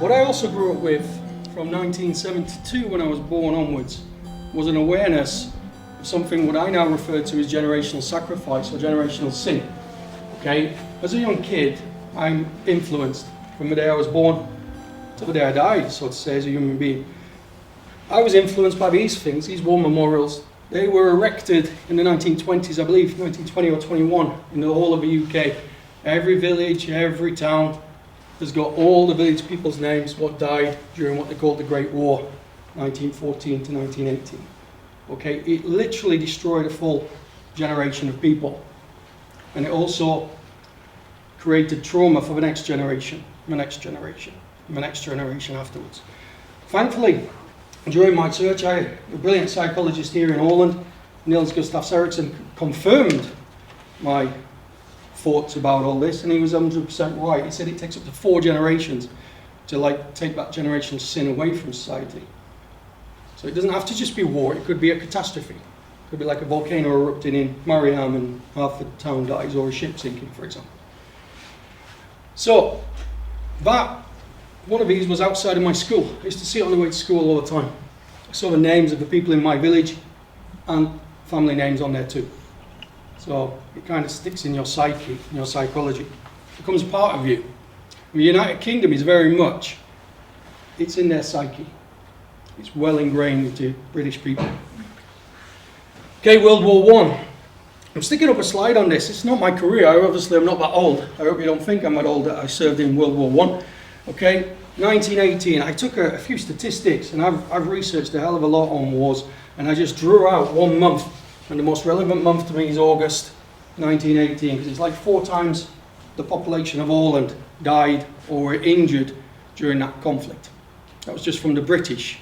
What I also grew up with from 1972 when I was born onwards was an awareness of something what I now refer to as generational sacrifice or generational sin. Okay, as a young kid, I'm influenced from the day I was born to the day I died, so to say, as a human being. I was influenced by these things, these war memorials. They were erected in the 1920s, I believe, 1920 or 21, in the whole of the UK. Every village, every town has got all the village people's names, what died during what they called the Great War, 1914 to 1918. Okay, it literally destroyed a full generation of people. And it also created trauma for the next generation, the next generation, and the next generation afterwards. Thankfully, during my search, a brilliant psychologist here in Åland, Niels Gustaf Eriksson, confirmed my thoughts about all this, and he was 100% right. He said it takes up to 4 generations to take that generational sin away from society. So it doesn't have to just be war, it could be a catastrophe. It could be like a volcano erupting in Mariam and half the town dies, or a ship sinking, for example. So, one of these was outside of my school. I used to see it on the way to school all the time. I saw the names of the people in my village and family names on there too. So it kind of sticks in your psyche, in your psychology. It becomes part of you. The United Kingdom is very much, it's in their psyche. It's well ingrained into British people. Okay, World War I. I'm sticking up a slide on this. It's not my career. Obviously, I'm not that old. I hope you don't think I'm that old that I served in World War I. Okay, 1918. I took a few statistics, and I've researched a hell of a lot on wars, and I just drew out 1 month. And the most relevant month to me is August 1918, because it's like 4 times the population of Åland died or were injured during that conflict. That was just from the British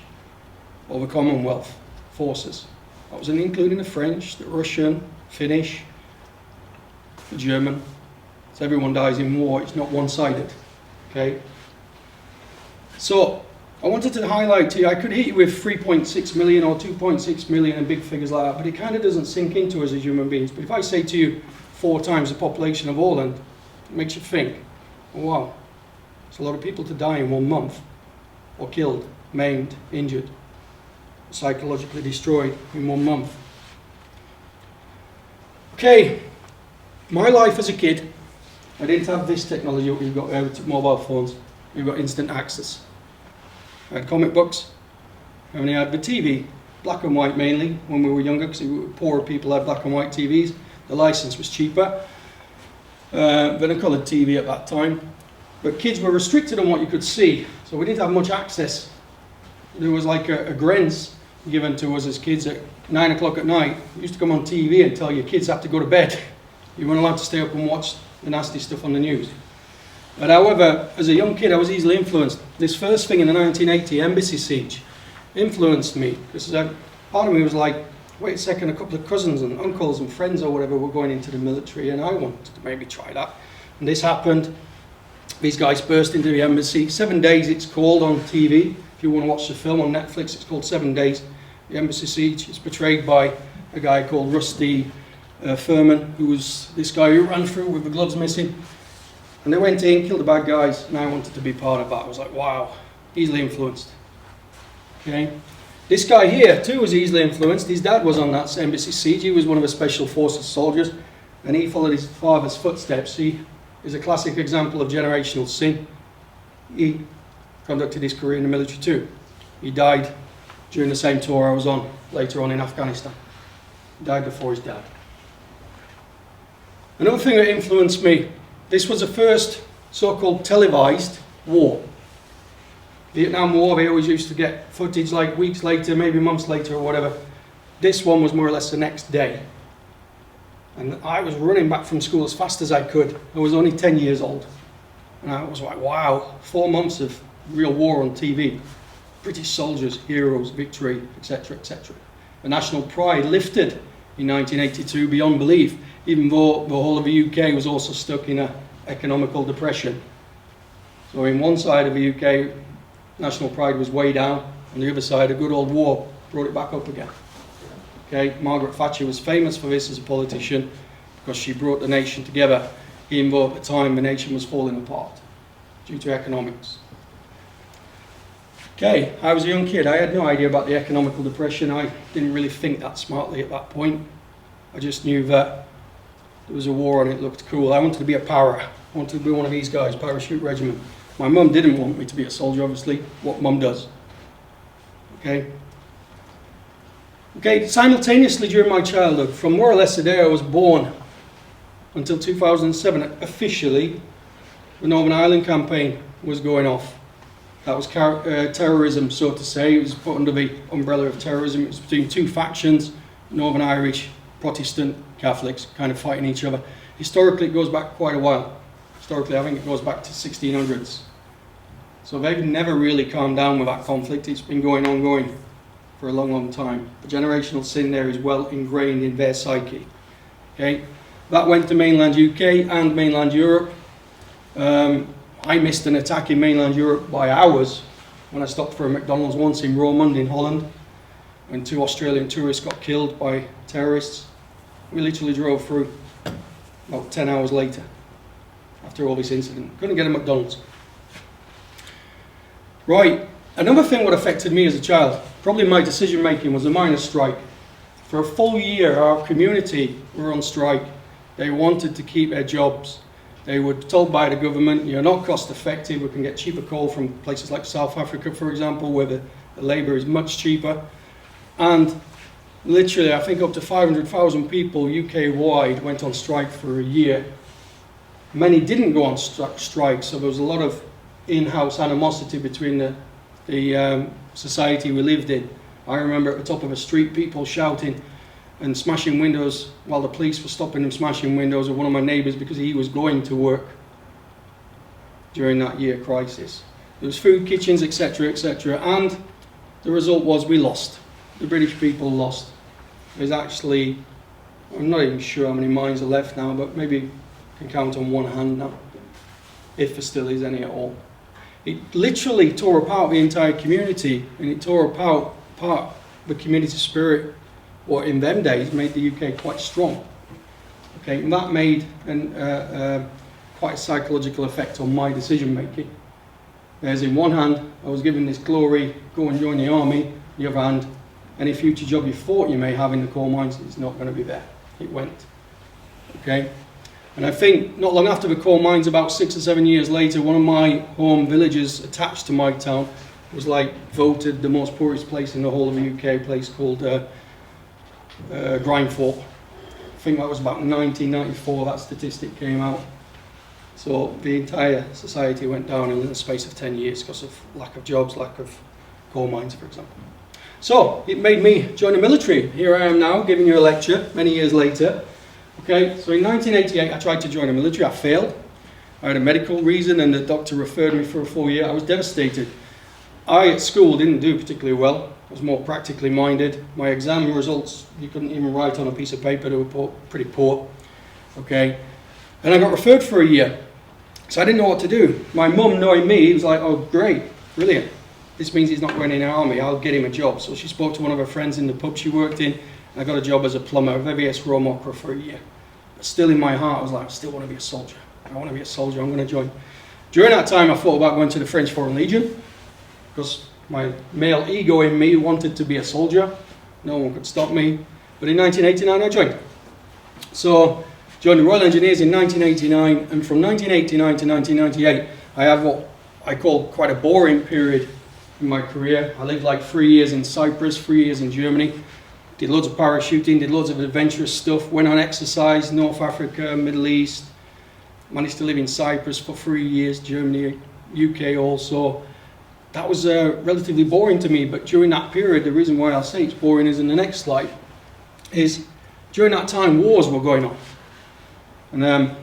or the Commonwealth forces. That wasn't including the French, the Russian, Finnish, the German. So everyone dies in war, it's not one-sided. Okay? So, I wanted to highlight to you, I could hit you with 3.6 million or 2.6 million and big figures like that, but it kind of doesn't sink into us as human beings. But if I say to you 4 times the population of Åland, it makes you think, oh, wow, it's a lot of people to die in 1 month, or killed, maimed, injured, psychologically destroyed in 1 month. Okay, my life as a kid, I didn't have this technology we've got with mobile phones. We've got instant access. I had comic books, and I had the TV, black and white mainly, when we were younger, because poorer people had black and white TVs. The license was cheaper than a coloured TV at that time. But kids were restricted on what you could see, so we didn't have much access. There was like a grenze given to us as kids at 9 o'clock at night. It used to come on TV and tell your kids had to go to bed. You weren't allowed to stay up and watch the nasty stuff on the news. But however, as a young kid, I was easily influenced. This first thing in the 1980 embassy siege influenced me, because part of me was like, wait a second, a couple of cousins and uncles and friends or whatever were going into the military, and I wanted to maybe try that. And this happened. These guys burst into the embassy. 7 Days, it's called on TV. If you want to watch the film on Netflix, it's called 7 Days. The embassy siege. It's portrayed by a guy called Rusty Furman, who was this guy who ran through with the gloves missing. And they went in, killed the bad guys, and I wanted to be part of that. I was like, wow, easily influenced. Okay. This guy here, too, was easily influenced. His dad was on that embassy siege. He was one of the special forces soldiers, and he followed his father's footsteps. He is a classic example of generational sin. He conducted his career in the military, too. He died during the same tour I was on, later on in Afghanistan. He died before his dad. Another thing that influenced me, this was the first so-called televised war. Vietnam War, they always used to get footage like weeks later, maybe months later or whatever. This one was more or less the next day. And I was running back from school as fast as I could. I was only 10 years old. And I was like, wow, 4 months of real war on TV. British soldiers, heroes, victory, etc., etc. The national pride lifted in 1982 beyond belief, even though the whole of the UK was also stuck in an economical depression. So in one side of the UK, national pride was way down. On the other side, a good old war brought it back up again. Okay, Margaret Thatcher was famous for this as a politician because she brought the nation together, even though at the time the nation was falling apart due to economics. Okay, I was a young kid. I had no idea about the economical depression. I didn't really think that smartly at that point. I just knew that there was a war and it looked cool. I wanted to be a para. I wanted to be one of these guys, parachute regiment. My mum didn't want me to be a soldier, obviously. What mum does. Okay. Okay, simultaneously during my childhood, from more or less the day I was born until 2007, officially, the Northern Ireland campaign was going off. That was terrorism, so to say. It was put under the umbrella of terrorism. It was between two factions, Northern Irish, Protestant, Catholics, kind of fighting each other. Historically, it goes back quite a while. Historically, I think it goes back to 1600s. So they've never really calmed down with that conflict. It's been ongoing for a long, long time. The generational sin there is well ingrained in their psyche. Okay, that went to mainland UK and mainland Europe. I missed an attack in mainland Europe by hours when I stopped for a McDonald's once in Roermond in Holland, when 2 Australian tourists got killed by terrorists. We literally drove through about 10 hours later after all this incident. Couldn't get a McDonald's. Right, another thing what affected me as a child, probably my decision making, was the miners' strike. For a full year our community were on strike. They wanted to keep their jobs. They were told by the government, you're not cost effective, we can get cheaper coal from places like South Africa, for example, where the labour is much cheaper. And literally, I think up to 500,000 people UK-wide went on strike for a year. Many didn't go on strike, so there was a lot of in-house animosity between the society we lived in. I remember at the top of a street, people shouting and smashing windows while the police were stopping them smashing windows of one of my neighbours because he was going to work during that year crisis. There was food kitchens, etc., etc., and the result was we lost. The British people lost. There's actually, I'm not even sure how many mines are left now, but maybe you can count on one hand now, if there still is any at all. It literally tore apart the entire community, and it tore apart the community spirit, what in them days made the UK quite strong. Okay, and that made quite a psychological effect on my decision making. Whereas in one hand, I was given this glory, go and join the army. The other hand, any future job you thought you may have in the coal mines is not going to be there. It went. Okay, and I think not long after the coal mines, about 6 or 7 years later, one of my home villages attached to my town was like voted the most poorest place in the whole of the UK, a place called Grindthorpe. I think that was about 1994 that statistic came out. So the entire society went down in the space of 10 years because of lack of jobs, lack of coal mines, for example. So it made me join the military. Here I am now giving you a lecture many years later. Okay, so in 1988 I tried to join the military. I failed. I had a medical reason and the doctor referred me for a full year. I was devastated. I at school didn't do particularly well. I was more practically minded. My exam results, you couldn't even write on a piece of paper, they were pretty poor. Okay, and I got referred for a year. So I didn't know what to do. My mum, knowing me, was like, oh great, brilliant. This means he's not going in the army, I'll get him a job. So she spoke to one of her friends in the pub she worked in, and I got a job as a plumber of VVS Romokra for a year. But still in my heart I was like, I still want to be a soldier. I want to be a soldier, I'm going to join. During that time I thought about going to the French Foreign Legion, because my male ego in me wanted to be a soldier. No one could stop me. But in 1989 I joined. So joined the Royal Engineers in 1989, and from 1989 to 1998 I have what I call quite a boring period in my career. I lived like 3 years in Cyprus, 3 years in Germany, did loads of parachuting, did loads of adventurous stuff, went on exercise, North Africa, Middle East, managed to live in Cyprus for 3 years, Germany, UK also. That was relatively boring to me, but during that period, the reason why I'll say it's boring is in the next slide, is during that time wars were going on. And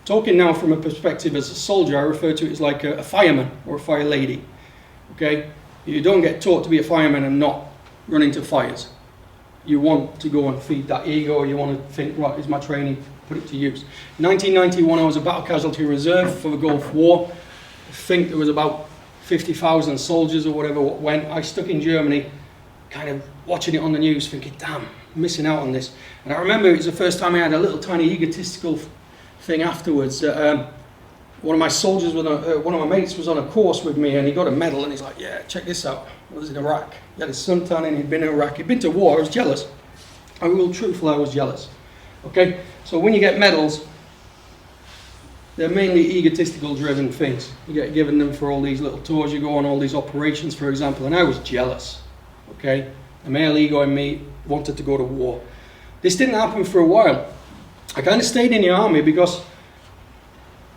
talking now from a perspective as a soldier, I refer to it as like a fireman or a fire lady. Okay, you don't get taught to be a fireman and not run into fires. You want to go and feed that ego, you want to think, right, is my training, put it to use. In 1991 I was a battle casualty reserve for the Gulf War. I think there was about 50,000 soldiers or whatever what went. I stuck in Germany, kind of watching it on the news, thinking, damn, I'm missing out on this. And I remember it was the first time I had a little tiny egotistical thing afterwards. one of my soldiers, one of my mates was on a course with me, and he got a medal, and he's like, yeah, check this out. I was in Iraq. He had his suntan in, he'd been in Iraq, he'd been to war. I was jealous. I will truthful, I was jealous. Okay, so when you get medals, they're mainly egotistical driven things. You get given them for all these little tours, you go on all these operations, for example, and I was jealous. Okay, the male ego in me wanted to go to war. This didn't happen for a while. I kind of stayed in the army because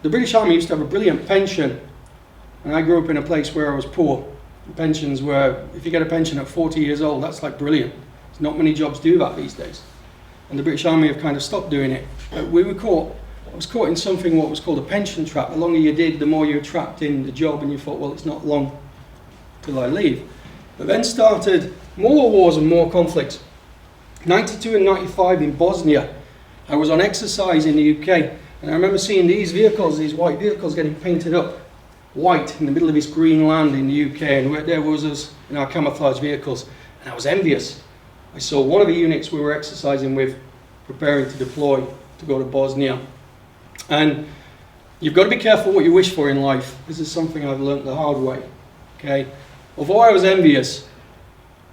the British Army used to have a brilliant pension, and I grew up in a place where I was poor. The pensions were, if you get a pension at 40 years old, that's like brilliant. There's not many jobs do that these days. And the British Army have kind of stopped doing it. But I was caught in something what was called a pension trap. The longer you did, the more you were trapped in the job, and you thought, well, it's not long till I leave. But then started more wars and more conflicts. 92 and 95 in Bosnia, I was on exercise in the UK, and I remember seeing these vehicles, these white vehicles getting painted up white in the middle of this green land in the UK, and there was us in our camouflage vehicles, and I was envious. I saw one of the units we were exercising with preparing to deploy to go to Bosnia. And you've got to be careful what you wish for in life. This is something I've learnt the hard way. Okay? Although I was envious,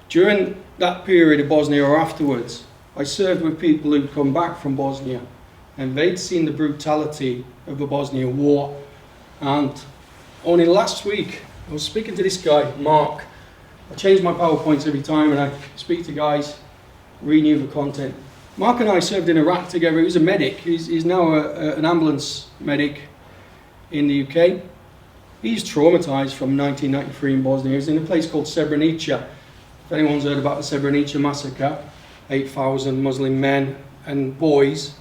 during that period of Bosnia or afterwards, I served with people who'd come back from Bosnia, and they'd seen the brutality of the Bosnia war. And only last week, I was speaking to this guy, Mark. I change my PowerPoints every time, and I speak to guys, renew the content. Mark and I served in Iraq together. He was a medic. He's now an ambulance medic in the UK. He's traumatized from 1993 in Bosnia. He was in a place called Srebrenica. If anyone's heard about the Srebrenica massacre, 8,000 Muslim men and boys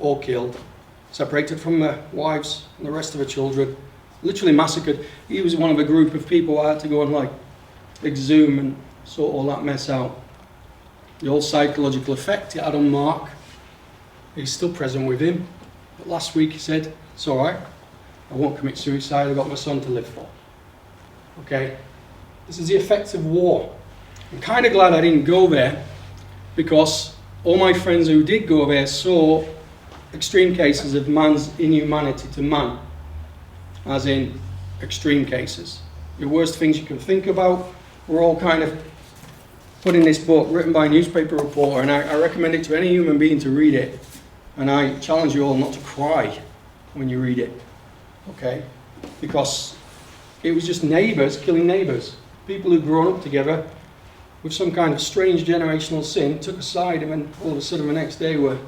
all killed, separated from their wives and the rest of the children, literally massacred. He was one of a group of people I had to go and like exhume and sort all that mess out. The old psychological effect it had on Mark, he's still present with him. But last week he said, it's all right, I won't commit suicide, I've got my son to live for. Okay, this is the effects of war. I'm kind of glad I didn't go there, because all my friends who did go there saw extreme cases of man's inhumanity to man, as in extreme cases. The worst things you can think about. We're all kind of put in this book written by a newspaper reporter, and I recommend it to any human being to read it, and I challenge you all not to cry when you read it, okay? Because it was just neighbours killing neighbours. People who'd grown up together with some kind of strange generational sin, took a side, and then all of a sudden the next day were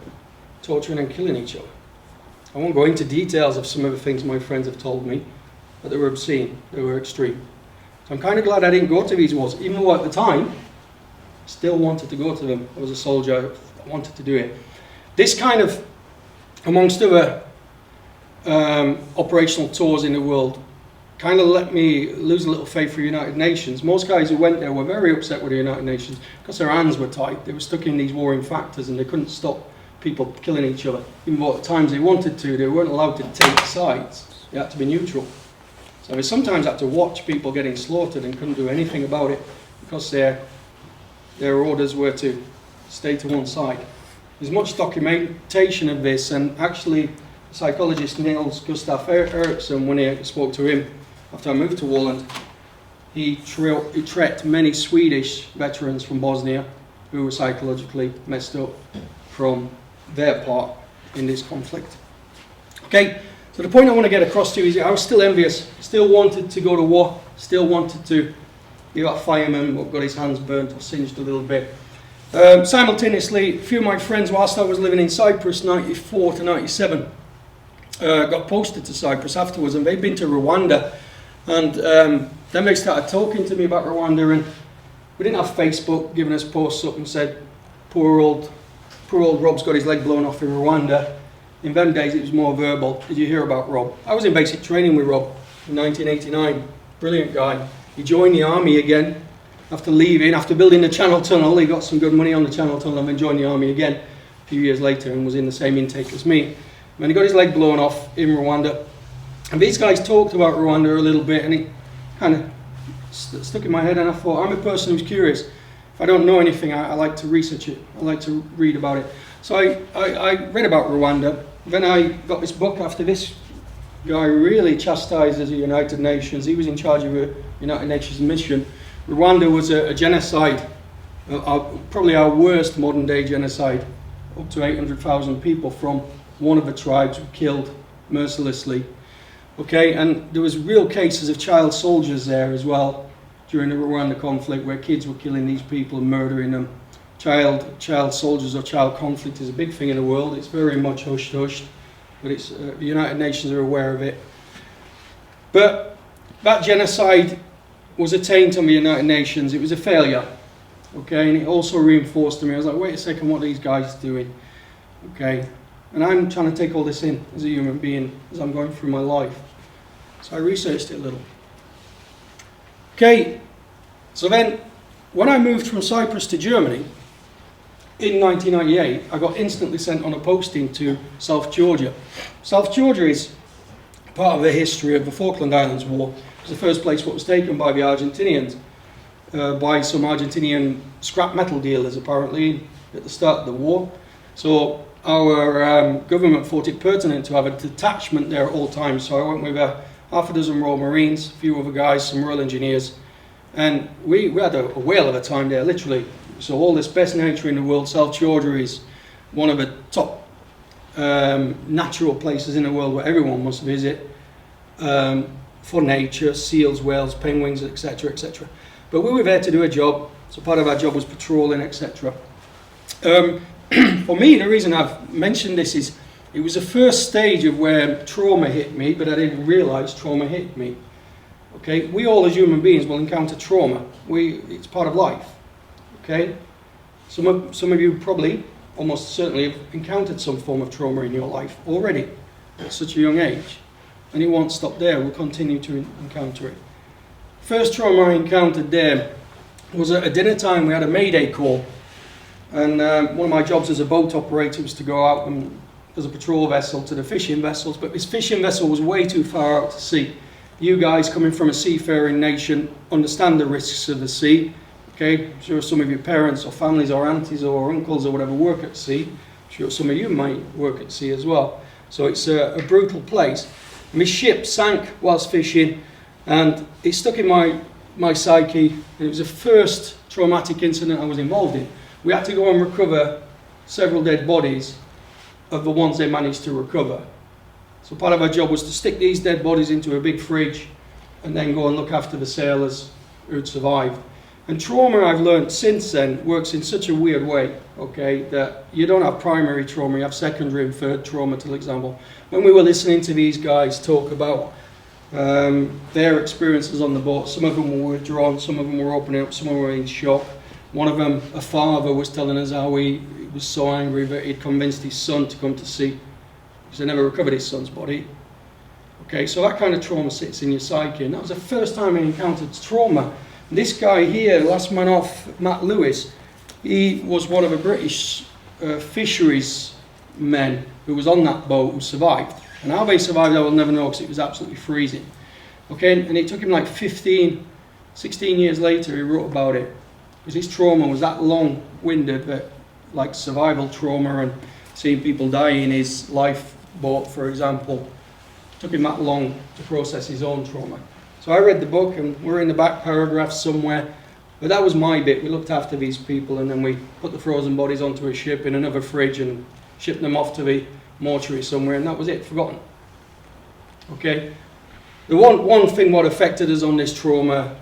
torturing and killing each other. I won't go into details of some of the things my friends have told me, but they were obscene, they were extreme. So I'm kind of glad I didn't go to these wars, even though at the time, still wanted to go to them. I was a soldier, I wanted to do it. This kind of, amongst other operational tours in the world, kind of let me lose a little faith for the United Nations. Most guys who went there were very upset with the United Nations because their hands were tied. They were stuck in these warring factors and they couldn't stop people killing each other. Even though at the times they wanted to, they weren't allowed to take sides. They had to be neutral. So they sometimes had to watch people getting slaughtered and couldn't do anything about it because their orders were to stay to one side. There's much documentation of this, and actually psychologist Niels Gustav Eriksson, when I spoke to him after I moved to Åland, he tracked many Swedish veterans from Bosnia who were psychologically messed up from their part in this conflict. Okay, so the point I want to get across to you is I was still envious, still wanted to go to war, still wanted to be that fireman who got his hands burnt or singed a little bit. Simultaneously, a few of my friends, whilst I was living in Cyprus, 94 to 97, got posted to Cyprus afterwards, and they'd been to Rwanda, and then they started talking to me about Rwanda, and we didn't have Facebook giving us posts up and said, poor old Rob's got his leg blown off in Rwanda. In them days it was more verbal. Did you hear about Rob? I was in basic training with Rob in 1989, brilliant guy. He joined the army again after leaving, after building the Channel Tunnel. He got some good money on the Channel Tunnel and then joined the army again a few years later and was in the same intake as me. And he got his leg blown off in Rwanda. And these guys talked about Rwanda a little bit, and it kind of stuck in my head, and I thought, I'm a person who's curious. If I don't know anything, I like to research it. I like to read about it. So I read about Rwanda. Then I got this book after this guy really chastises the United Nations. He was in charge of a United Nations mission. Rwanda was a genocide, probably our worst modern day genocide. Up to 800,000 people from one of the tribes were killed mercilessly. Okay, and there was real cases of child soldiers there as well during the Rwanda conflict, where kids were killing these people and murdering them. Child soldiers or child conflict is a big thing in the world. It's very much hushed, but it's the United Nations are aware of it. But that genocide was attained on the United Nations. It was a failure. Okay, and it also reinforced to me. I was like, wait a second, what are these guys doing? Okay, and I'm trying to take all this in as a human being as I'm going through my life. So I researched it a little. Okay, so then when I moved from Cyprus to Germany in 1998, I got instantly sent on a posting to South Georgia. South Georgia is part of the history of the Falkland Islands War. It was the first place what was taken by the Argentinians. By some Argentinian scrap metal dealers apparently at the start of the war. So our government thought it pertinent to have a detachment there at all times. So I went with half a dozen Royal Marines, a few other guys, some Royal Engineers, and we had a whale of a time there, literally. So all this best nature in the world. South Georgia is one of the top natural places in the world where everyone must visit for nature, seals, whales, penguins, etc., etc. But we were there to do a job, so part of our job was patrolling, etc. For me, the reason I've mentioned this is it was the first stage of where trauma hit me, but I didn't realise trauma hit me. Okay, we all as human beings will encounter trauma. It's part of life. Okay, some of you probably, almost certainly, have encountered some form of trauma in your life already at such a young age, and it won't stop there. We'll continue to encounter it. First trauma I encountered there was at a dinner time. We had a Mayday call, and one of my jobs as a boat operator was to go out and as a patrol vessel to the fishing vessels, but this fishing vessel was way too far out to sea. You guys coming from a seafaring nation understand the risks of the sea. Okay, I'm sure some of your parents or families or aunties or uncles or whatever work at sea. I'm sure some of you might work at sea as well. So it's a brutal place. My ship sank whilst fishing, and it stuck in my psyche, and it was the first traumatic incident I was involved in. We had to go and recover several dead bodies of the ones they managed to recover. So part of our job was to stick these dead bodies into a big fridge and then go and look after the sailors who'd survived. And trauma, I've learned since then, works in such a weird way, okay, that you don't have primary trauma, you have secondary and third trauma, for example. When we were listening to these guys talk about their experiences on the boat, some of them were withdrawn, some of them were opening up, some of them were in shock. One of them, a father, was telling us how he was so angry that he'd convinced his son to come to sea because they never recovered his son's body. Okay, so that kind of trauma sits in your psyche, and that was the first time I encountered trauma. This guy here, last man off, Matt Lewis, he was one of the British fisheries men who was on that boat who survived. And how they survived I will never know because it was absolutely freezing. Okay, and it took him like 16 years later he wrote about it. Because his trauma was that long-winded that, like survival trauma and seeing people die in his lifeboat, for example, took him that long to process his own trauma. So I read the book, and we're in the back paragraph somewhere, but that was my bit. We looked after these people, and then we put the frozen bodies onto a ship in another fridge and shipped them off to the mortuary somewhere, and that was it, forgotten. Okay, the one thing what affected us on this trauma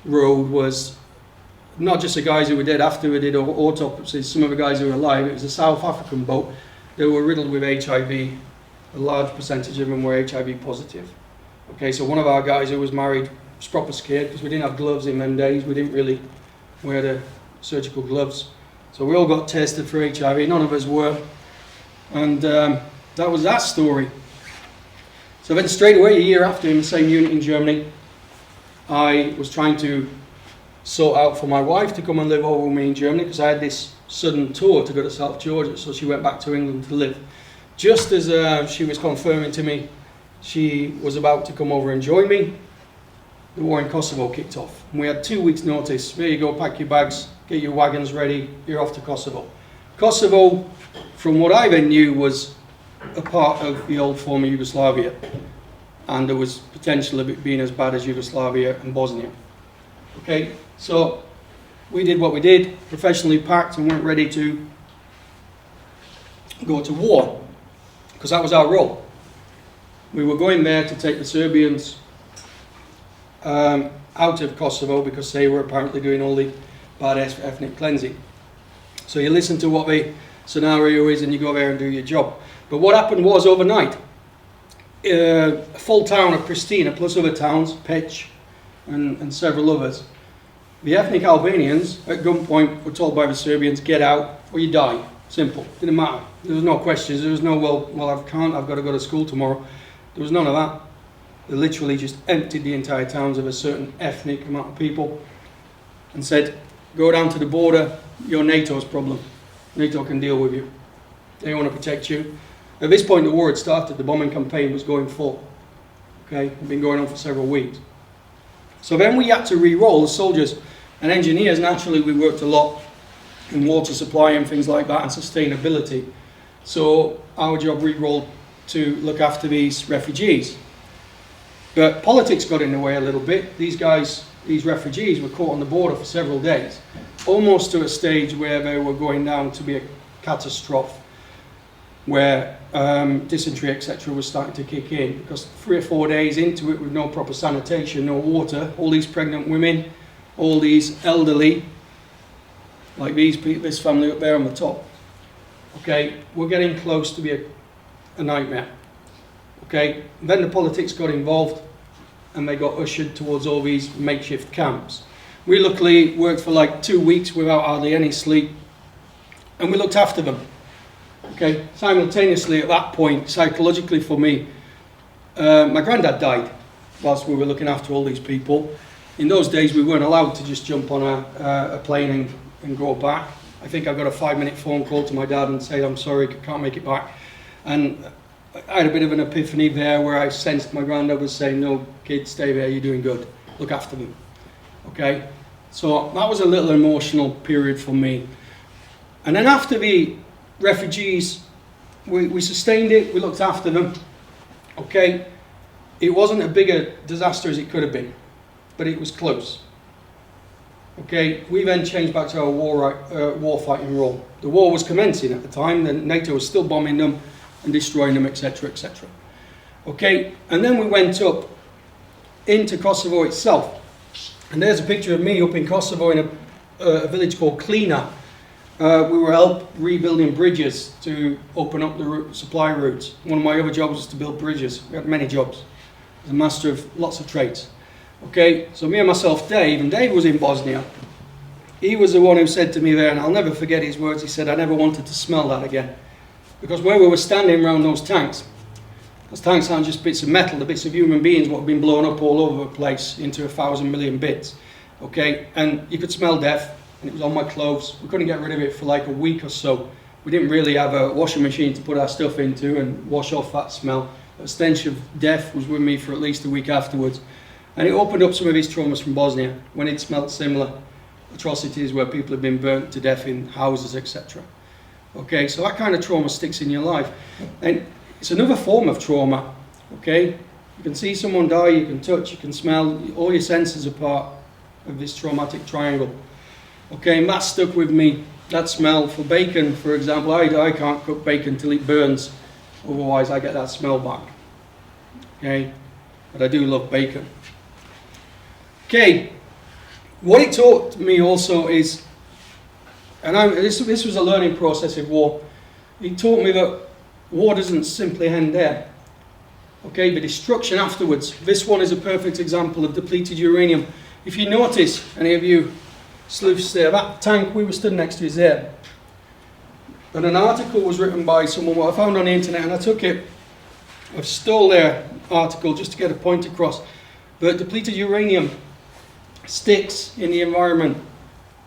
road was not just the guys who were dead after we did autopsies, some of the guys who were alive. It was a South African boat. They were riddled with HIV. A large percentage of them were HIV positive. Okay, so one of our guys who was married was proper scared because we didn't have gloves in them days. We didn't really wear the surgical gloves. So we all got tested for HIV. None of us were. And that was that story. So then straight away, a year after, in the same unit in Germany, I was trying to sort out for my wife to come and live over with me in Germany because I had this sudden tour to go to South Georgia, so she went back to England to live. Just as she was confirming to me she was about to come over and join me, the war in Kosovo kicked off. And we had 2 weeks' notice. There you go, pack your bags, get your wagons ready, you're off to Kosovo. Kosovo, from what I then knew, was a part of the old former Yugoslavia, and there was potential of it being as bad as Yugoslavia and Bosnia. Okay, so we did what we did, professionally packed and weren't ready to go to war, because that was our role. We were going there to take the Serbians out of Kosovo because they were apparently doing all the bad ethnic cleansing. So you listen to what the scenario is and you go there and do your job. But what happened was overnight, a full town of Pristina, plus other towns, Peć and several others, the ethnic Albanians at gunpoint were told by the Serbians, get out or you die. Simple. Didn't matter. There was no questions. There was no, well, I've got to go to school tomorrow. There was none of that. They literally just emptied the entire towns of a certain ethnic amount of people and said, go down to the border, you're NATO's problem. NATO can deal with you. They want to protect you. At this point, the war had started. The bombing campaign was going full. Okay, it had been going on for several weeks. So then we had to re-roll as soldiers and engineers. Naturally, we worked a lot in water supply and things like that and sustainability. So our job re-rolled to look after these refugees. But politics got in the way a little bit. These guys, these refugees were caught on the border for several days, almost to a stage where they were going down to be a catastrophe, where dysentery, etc. was starting to kick in, because 3 or 4 days into it with no proper sanitation, no water, all these pregnant women, all these elderly, like this family up there on the top, okay, we're getting close to be a nightmare. Okay, then the politics got involved and they got ushered towards all these makeshift camps. We luckily worked for like 2 weeks without hardly any sleep, and we looked after them. Okay, simultaneously at that point, psychologically for me, my granddad died whilst we were looking after all these people. In those days we weren't allowed to just jump on a plane and go back. I think I got a 5-minute phone call to my dad and said, I'm sorry, can't make it back. And I had a bit of an epiphany there where I sensed my granddad was saying, no, kid, stay there, you're doing good, look after them. Okay, so that was a little emotional period for me. And then after the refugees, we sustained it, we looked after them. Okay, it wasn't a bigger disaster as it could have been, but it was close. Okay, we then changed back to our war fighting role. The war was commencing at the time, then NATO was still bombing them and destroying them, etc., etc. Okay, and then we went up into Kosovo itself. And there's a picture of me up in Kosovo in a village called Klina. We were helping rebuilding bridges to open up the supply routes. One of my other jobs was to build bridges. We had many jobs. I was a master of lots of trades. Okay, so me and myself, Dave, and Dave was in Bosnia. He was the one who said to me there, and I'll never forget his words, he said, I never wanted to smell that again. Because where we were standing around those tanks aren't just bits of metal, the bits of human beings what have been blown up all over the place into 1,000 million bits. Okay, and you could smell death, and it was on my clothes. We couldn't get rid of it for like a week or so. We didn't really have a washing machine to put our stuff into and wash off that smell. The stench of death was with me for at least a week afterwards. And it opened up some of these traumas from Bosnia, when it smelled similar atrocities where people have been burnt to death in houses, etc. Okay, so that kind of trauma sticks in your life. And it's another form of trauma, okay? You can see someone die, you can touch, you can smell, all your senses are part of this traumatic triangle. Okay, and that stuck with me, that smell. For bacon, for example, I can't cook bacon till it burns, otherwise I get that smell back. Okay, but I do love bacon. Okay, what it taught me also is, and this was a learning process of war, it taught me that war doesn't simply end there. Okay, the destruction afterwards. This one is a perfect example of depleted uranium. If you notice, any of you sleuths there, that tank we were stood next to is there. And an article was written by someone what I found on the internet, and I took it, I've stole their article just to get a point across. But depleted uranium sticks in the environment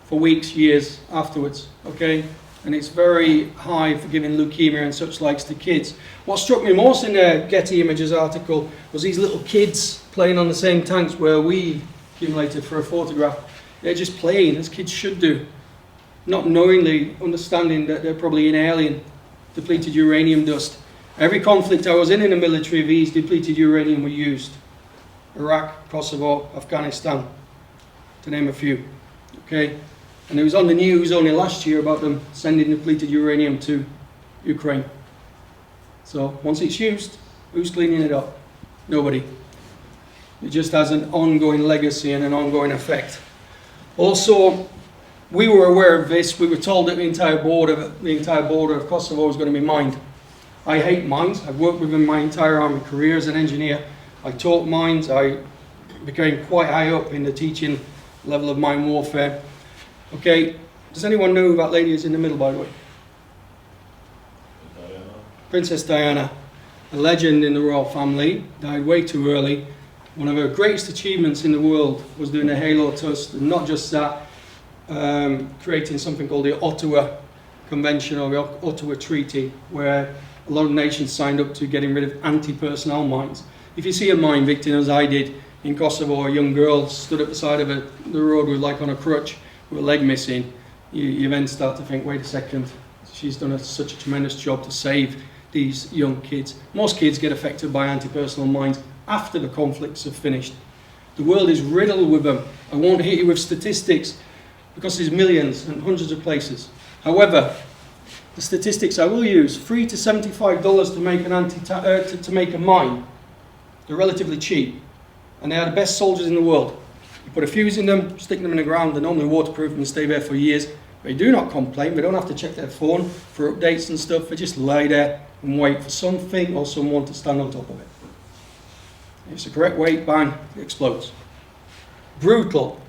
for weeks, years afterwards, okay? And it's very high for giving leukemia and such likes to kids. What struck me most in the Getty Images article was these little kids playing on the same tanks where we accumulated for a photograph. They're just playing, as kids should do, not knowingly understanding that they're probably inhaling depleted uranium dust Every conflict I was in the military, these depleted uranium were used. Iraq, Kosovo, Afghanistan, to name a few. Okay, and it was on the news only last year about them sending depleted uranium to Ukraine. So once it's used, who's cleaning it up? Nobody. It just has an ongoing legacy and an ongoing effect. Also, we were aware of this. We were told that the entire border of Kosovo was going to be mined. I hate mines. I've worked with them my entire army career as an engineer. I taught mines. I became quite high up in the teaching level of mine warfare. Okay, does anyone know who that lady is in the middle, by the way? Diana. Princess Diana, a legend in the royal family, died way too early. One of her greatest achievements in the world was doing a halo toast, and not just that, creating something called the Ottawa Convention or the Ottawa Treaty, where a lot of nations signed up to getting rid of anti-personnel mines. If you see a mine victim, as I did in Kosovo, a young girl stood at the side of the road with like on a crutch with a leg missing, you then start to think, wait a second, she's done such a tremendous job to save these young kids. Most kids get affected by anti-personnel mines after the conflicts have finished. The world is riddled with them. I won't hit you with statistics because there's millions and hundreds of places. However, the statistics I will use, $3 to $75 to make to make a mine. They're relatively cheap, and they are the best soldiers in the world. You put a fuse in them, stick them in the ground, they're normally waterproof and stay there for years. They do not complain, they don't have to check their phone for updates and stuff, they just lie there and wait for something or someone to stand on top of it. If it's the correct weight, bang, it explodes. Brutal,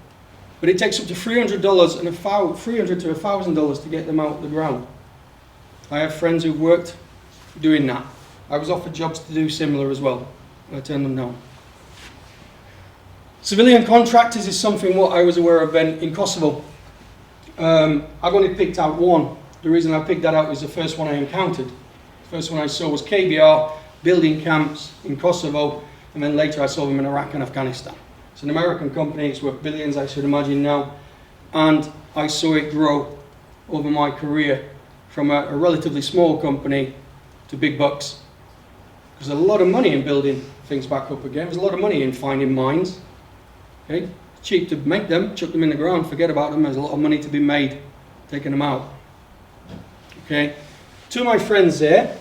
but it takes up to $300 and $300 to $1,000 to get them out of the ground. I have friends who've worked doing that. I was offered jobs to do similar as well. I turned them down. Civilian contractors is something what I was aware of then in Kosovo. I've only picked out one. The reason I picked that out was the first one I encountered. The first one I saw was KBR building camps in Kosovo, and then later I saw them in Iraq and Afghanistan. It's an American company, it's worth billions I should imagine now, and I saw it grow over my career from a relatively small company to big bucks. There's a lot of money in building things back up again. There's a lot of money in finding mines. Okay? It's cheap to make them, chuck them in the ground, forget about them. There's a lot of money to be made taking them out. Okay? Two of my friends there,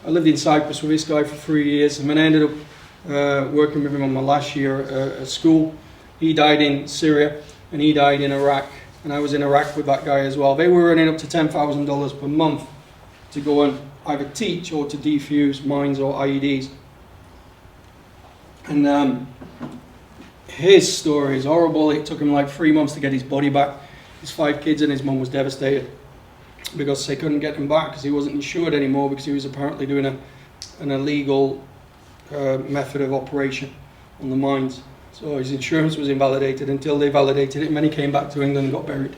I lived in Cyprus with this guy for 3 years, and then I ended up working with him on my last year at school. He died in Syria, and he died in Iraq, and I was in Iraq with that guy as well. They were earning up to $10,000 per month to go and either teach or to defuse mines or IEDs. And his story is horrible. It took him like 3 months to get his body back. His 5 kids and his mum was devastated because they couldn't get him back because he wasn't insured anymore because he was apparently doing an illegal method of operation on the mines. So his insurance was invalidated until they validated it, and then he came back to England and got buried.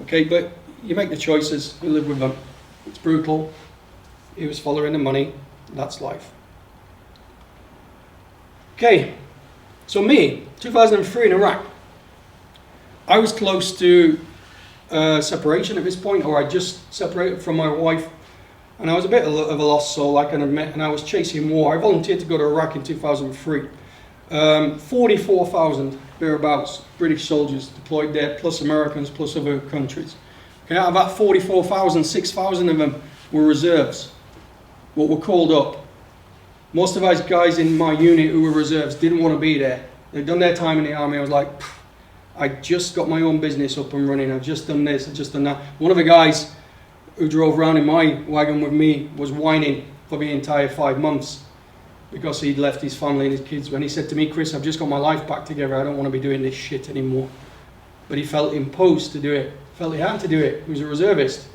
Okay, but you make the choices, you live with them. It's brutal. He was following the money. That's life. Okay, so me, 2003 in Iraq. I was close to separation at this point, or I just separated from my wife, and I was a bit of a lost soul, I can admit, and I was chasing war. I volunteered to go to Iraq in 2003. 44,000 thereabouts British soldiers deployed there, plus Americans, plus other countries. Okay, out of that 44,000, 6,000 of them were reserves, what were called up. Most of those guys in my unit who were reserves didn't want to be there. They'd done their time in the army. I was like, I just got my own business up and running. I've just done this, I've just done that. One of the guys who drove around in my wagon with me was whining for the entire 5 months because he'd left his family and his kids. When he said to me, Chris, I've just got my life back together. I don't want to be doing this shit anymore. But he felt imposed to do it. Felt he had to do it. He was a reservist.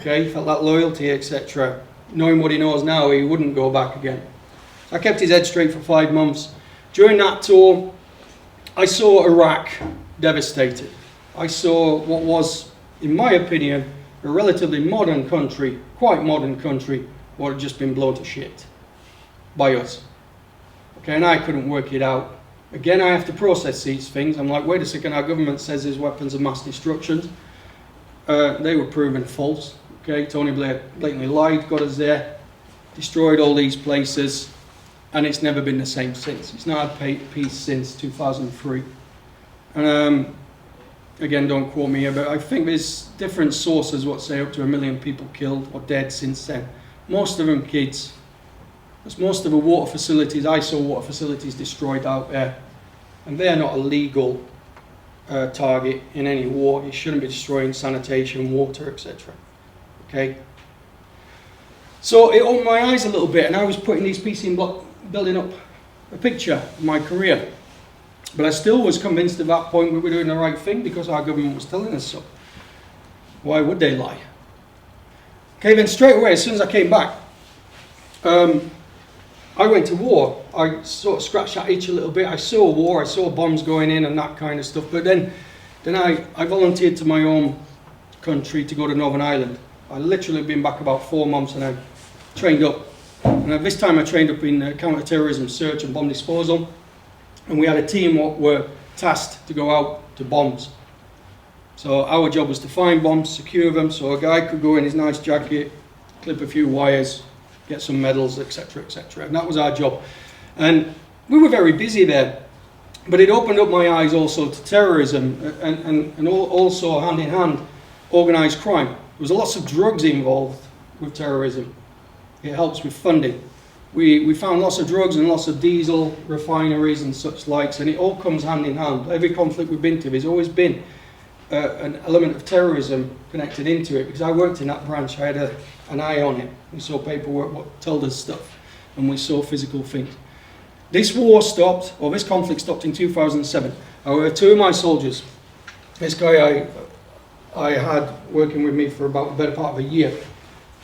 Okay, he felt that loyalty, etc. Knowing what he knows now, he wouldn't go back again. So I kept his head straight for 5 months. During that tour, I saw Iraq devastated. I saw what was, in my opinion, a relatively modern country, quite modern country, what had just been blown to shit by us. Okay, and I couldn't work it out. Again, I have to process these things. I'm like, wait a second, our government says there's weapons of mass destruction. They were proven false. Okay, Tony Blair blatantly lied, got us there. destroyed all these places, and it's never been the same since. It's not had peace since 2003. And again, don't quote me here, but I think there's different sources what say up to 1 million people killed or dead since then. Most of them kids. Because most of the water facilities, I saw water facilities destroyed out there, and they're not a legal target in any war. You shouldn't be destroying sanitation, water, etc. Okay? So it opened my eyes a little bit, and I was putting these pieces in block, building up a picture of my career. But I still was convinced at that point we were doing the right thing because our government was telling us so. Why would they lie? Okay, then straight away, as soon as I came back, I went to war. I sort of scratched that itch a little bit. I saw war, I saw bombs going in and that kind of stuff. But then I volunteered to my own country to go to Northern Ireland. I literally been back about 4 months, and I trained up. And at this time I trained up in counter-terrorism search and bomb disposal. And we had a team that were tasked to go out to bombs. So our job was to find bombs, secure them, so a guy could go in his nice jacket, clip a few wires, get some medals, etc., etc. And that was our job. And we were very busy there. But it opened up my eyes also to terrorism and also hand in hand, organised crime. There was lots of drugs involved with terrorism. It helps with funding. We found lots of drugs and lots of diesel refineries and such likes, and it all comes hand in hand. Every conflict we've been to, there's always been an element of terrorism connected into it, because I worked in that branch. I had an eye on it. We saw paperwork what told us stuff, and we saw physical things. This war stopped, or this conflict stopped in 2007. However, 2 of my soldiers, this guy I had working with me for about the better part of a year,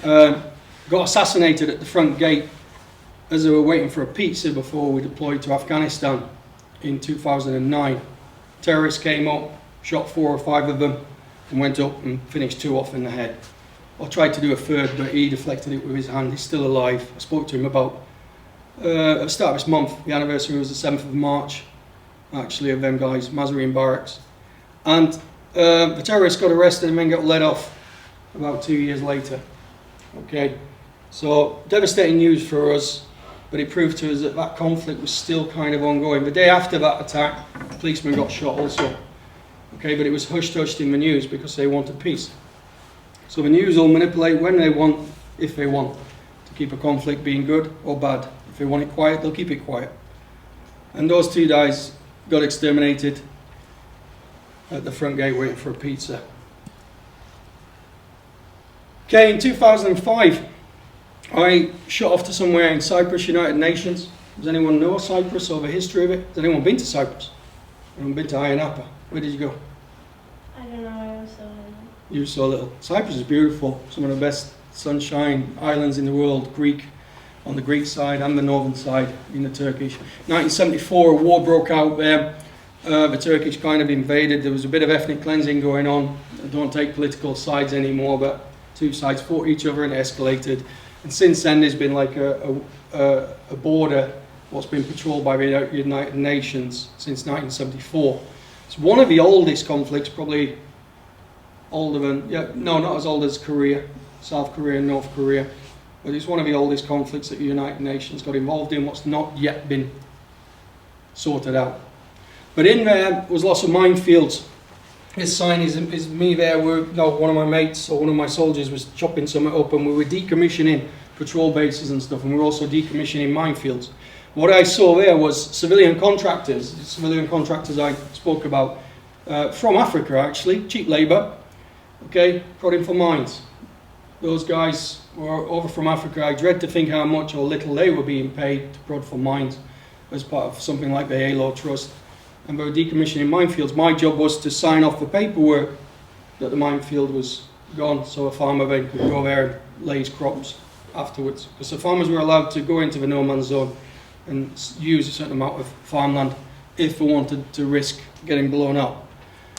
got assassinated at the front gate as they were waiting for a pizza before we deployed to Afghanistan in 2009. Terrorists came up, shot 4 or 5 of them, and went up and finished 2 off in the head. I tried to do a third, but he deflected it with his hand. He's still alive. I spoke to him about at the start of this month. The anniversary was the 7th of March, actually, of them guys, Mazarine Barracks. And the terrorists got arrested and then got let off about 2 years later. Okay, so devastating news for us, but it proved to us that that conflict was still kind of ongoing. The day after that attack, a policeman got shot also. Okay, but it was hushed in the news because they wanted peace. So the news will manipulate when they want, if they want, to keep a conflict being good or bad. If they want it quiet, they'll keep it quiet. And those 2 guys got exterminated at the front gate waiting for a pizza. Okay, in 2005, I shot off to somewhere in Cyprus, United Nations. Does anyone know Cyprus or the history of it? Has anyone been to Cyprus? Anyone been to Ayia Napa? Where did you go? I don't know, I was so little. You were so little. Cyprus is beautiful. Some of the best sunshine islands in the world. Greek, on the Greek side and the northern side in the Turkish. 1974, a war broke out there. The Turkish kind of invaded. There was a bit of ethnic cleansing going on. I don't take political sides anymore, but 2 sides fought each other and it escalated. And since then, there's been like a border what's been patrolled by the United Nations since 1974. It's one of the oldest conflicts, probably older than, no, not as old as Korea, South Korea and North Korea, but it's one of the oldest conflicts that the United Nations got involved in, what's not yet been sorted out. But in there was lots of minefields. This sign is me there. One of my mates or one of my soldiers was chopping something up, and we were decommissioning patrol bases and stuff, and we were also decommissioning minefields. What I saw there was civilian contractors I spoke about, from Africa actually, cheap labour, okay, prodding for mines. Those guys were over from Africa. I dread to think how much or little they were being paid to prod for mines as part of something like the HALO Trust. And we were decommissioning minefields. My job was to sign off the paperwork that the minefield was gone, so a farmer then could go there and lay his crops afterwards. Because the farmers were allowed to go into the no man's zone and use a certain amount of farmland if they wanted to risk getting blown up.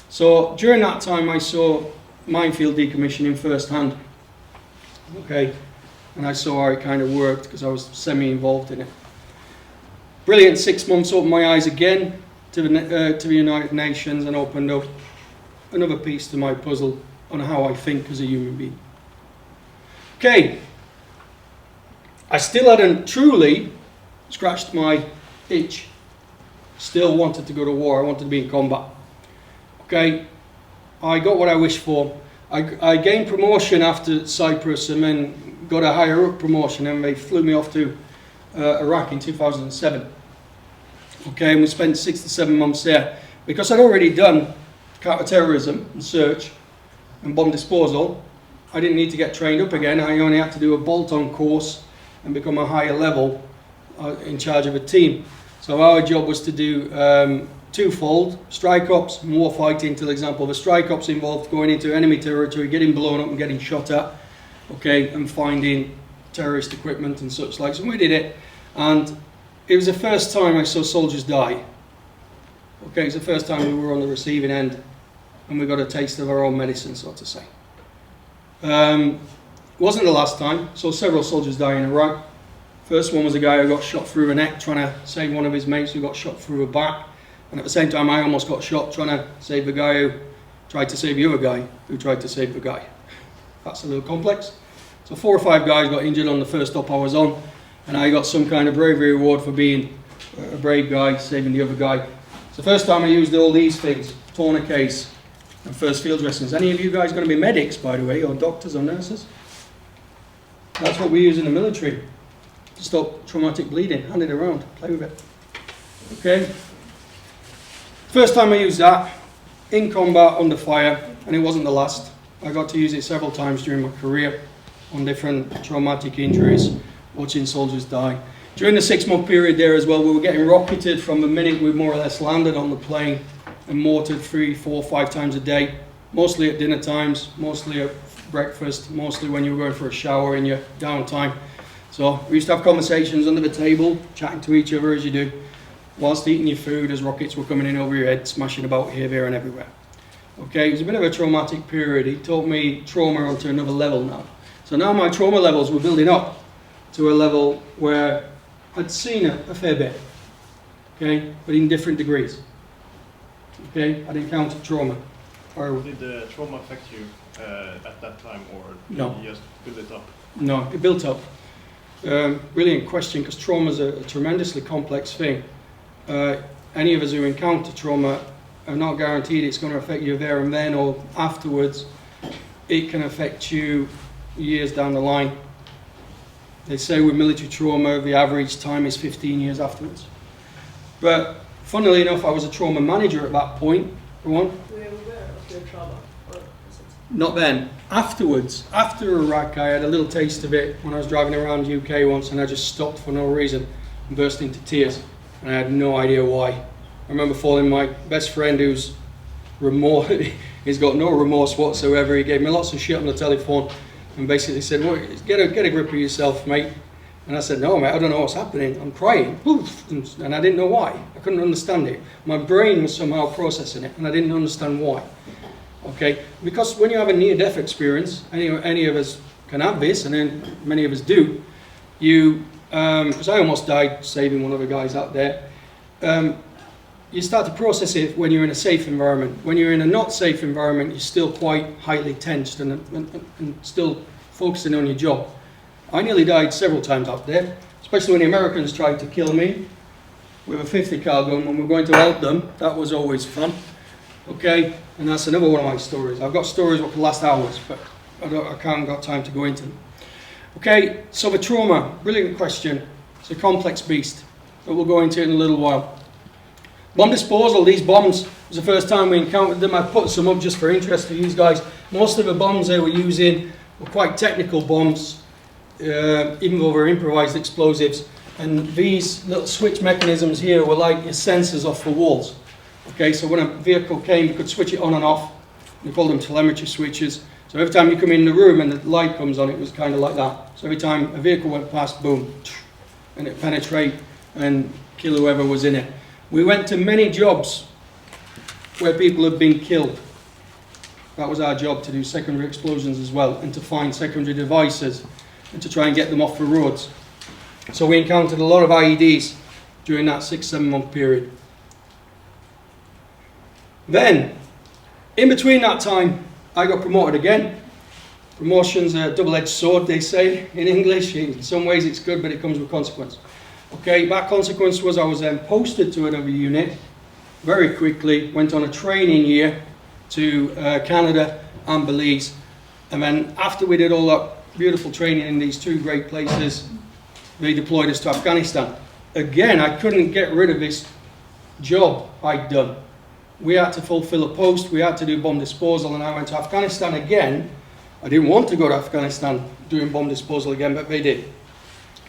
So during that time I saw minefield decommissioning firsthand. Okay, and I saw how it kind of worked because I was semi-involved in it. Brilliant 6 months, opened my eyes again to the United Nations and opened up another piece to my puzzle on how I think as a human being. Okay, I still hadn't truly scratched my itch. Still wanted to go to war. I wanted to be in combat. Okay, I got what I wished for. I gained promotion after Cyprus and then got a higher up promotion, and they flew me off to Iraq in 2007. Okay, and we spent 6 to 7 months there. Because I'd already done counter-terrorism and search and bomb disposal, I didn't need to get trained up again. I only had to do a bolt-on course and become a higher level in charge of a team. So our job was to do twofold: strike ops and war fighting. For example, the strike ops involved going into enemy territory, getting blown up and getting shot at, okay, and finding terrorist equipment and such like. So we did it, and it was the first time I saw soldiers die. Okay, it was the first time we were on the receiving end, and we got a taste of our own medicine, so to say. It wasn't the last time. Saw several soldiers die in Iraq. First one was a guy who got shot through the neck trying to save one of his mates who got shot through the back. And at the same time, I almost got shot trying to save the guy who tried to save the other guy who tried to save the guy. That's a little complex. So 4 or 5 guys got injured on the first stop I was on, and I got some kind of bravery award for being a brave guy, saving the other guy. It's the first time I used all these things: tourniquets and first field dressings. Any of you guys going to be medics, by the way, or doctors or nurses? That's what we use in the military to stop traumatic bleeding. Hand it around, play with it. Okay. First time I used that in combat under fire, and it wasn't the last. I got to use it several times during my career on different traumatic injuries, watching soldiers die. During the 6-month period there as well, we were getting rocketed from the minute we more or less landed on the plane, and mortared 3, 4, 5 times a day, mostly at dinner times, mostly at breakfast, mostly when you were going for a shower in your downtime. So we used to have conversations under the table, chatting to each other as you do, whilst eating your food as rockets were coming in over your head, smashing about here, there and everywhere. Okay, it was a bit of a traumatic period. It taught me trauma onto another level now. So now my trauma levels were building up to a level where I'd seen a fair bit, okay, but in different degrees. Okay, I'd encountered trauma. Did the trauma affect you at that time, or did No. you just build it up? No, it built up. Brilliant question, because trauma is a tremendously complex thing. Any of us who encounter trauma are not guaranteed it's going to affect you there and then or afterwards. It can affect you years down the line. They say with military trauma, the average time is 15 years afterwards. But funnily enough, I was a trauma manager at that point. Were you aware of your trauma? Or was it? Not then. Afterwards, after Iraq, I had a little taste of it when I was driving around the UK once, and I just stopped for no reason and burst into tears, and I had no idea why. I remember phoning my best friend, who's he's got no remorse whatsoever. He gave me lots of shit on the telephone and basically said, well, get a grip of yourself, mate. And I said, no, mate, I don't know what's happening. I'm crying. And I didn't know why. I couldn't understand it. My brain was somehow processing it, and I didn't understand why. Okay, because when you have a near-death experience, any of us can have this, and then many of us do. Because I almost died saving one of the guys out there. You start to process it when you're in a safe environment. When you're in a not safe environment, you're still quite highly tensed and still focusing on your job. I nearly died several times out there, especially when the Americans tried to kill me with a 50 cal gun when we were going to help them. That was always fun. Okay, and that's another one of my stories. I've got stories that could last hours, but I can't got time to go into them. Okay, so the trauma, brilliant question. It's a complex beast, but we'll go into it in a little while. Bomb disposal, these bombs, was the first time we encountered them. I put some up just for interest for you guys. Most of the bombs they were using were quite technical bombs, even though they're improvised explosives. And these little switch mechanisms here were like your sensors off the walls. Okay, so when a vehicle came, you could switch it on and off. We called them telemetry switches. So every time you come in the room and the light comes on, it was kind of like that. So every time a vehicle went past, boom, and it penetrate and kill whoever was in it. We went to many jobs where people had been killed. That was our job, to do secondary explosions as well, and to find secondary devices and to try and get them off the roads. So we encountered a lot of IEDs during that 6-7 month period. Then, in between that time, I got promoted again. Promotion's a double-edged sword, they say in English. In some ways it's good, but it comes with consequence. Okay, that consequence was I was then posted to another unit very quickly, went on a training year to Canada and Belize. And then after we did all that beautiful training in these two great places, they deployed us to Afghanistan. Again, I couldn't get rid of this job I'd done. We had to fulfill a post, we had to do bomb disposal, and I went to Afghanistan again. I didn't want to go to Afghanistan doing bomb disposal again, but they did.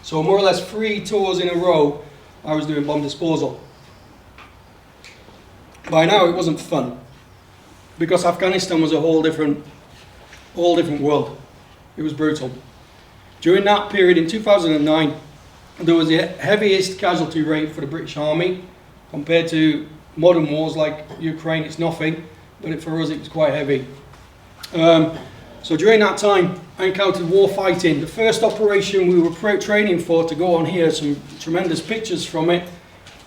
So more or less 3 tours in a row, I was doing bomb disposal. By now it wasn't fun, because Afghanistan was a whole different world. It was brutal. During that period in 2009, there was the heaviest casualty rate for the British Army. Compared to modern wars like Ukraine, it's nothing, but for us it was quite heavy. So during that time, I encountered war fighting. The first operation we were training for, to go on here, some tremendous pictures from it.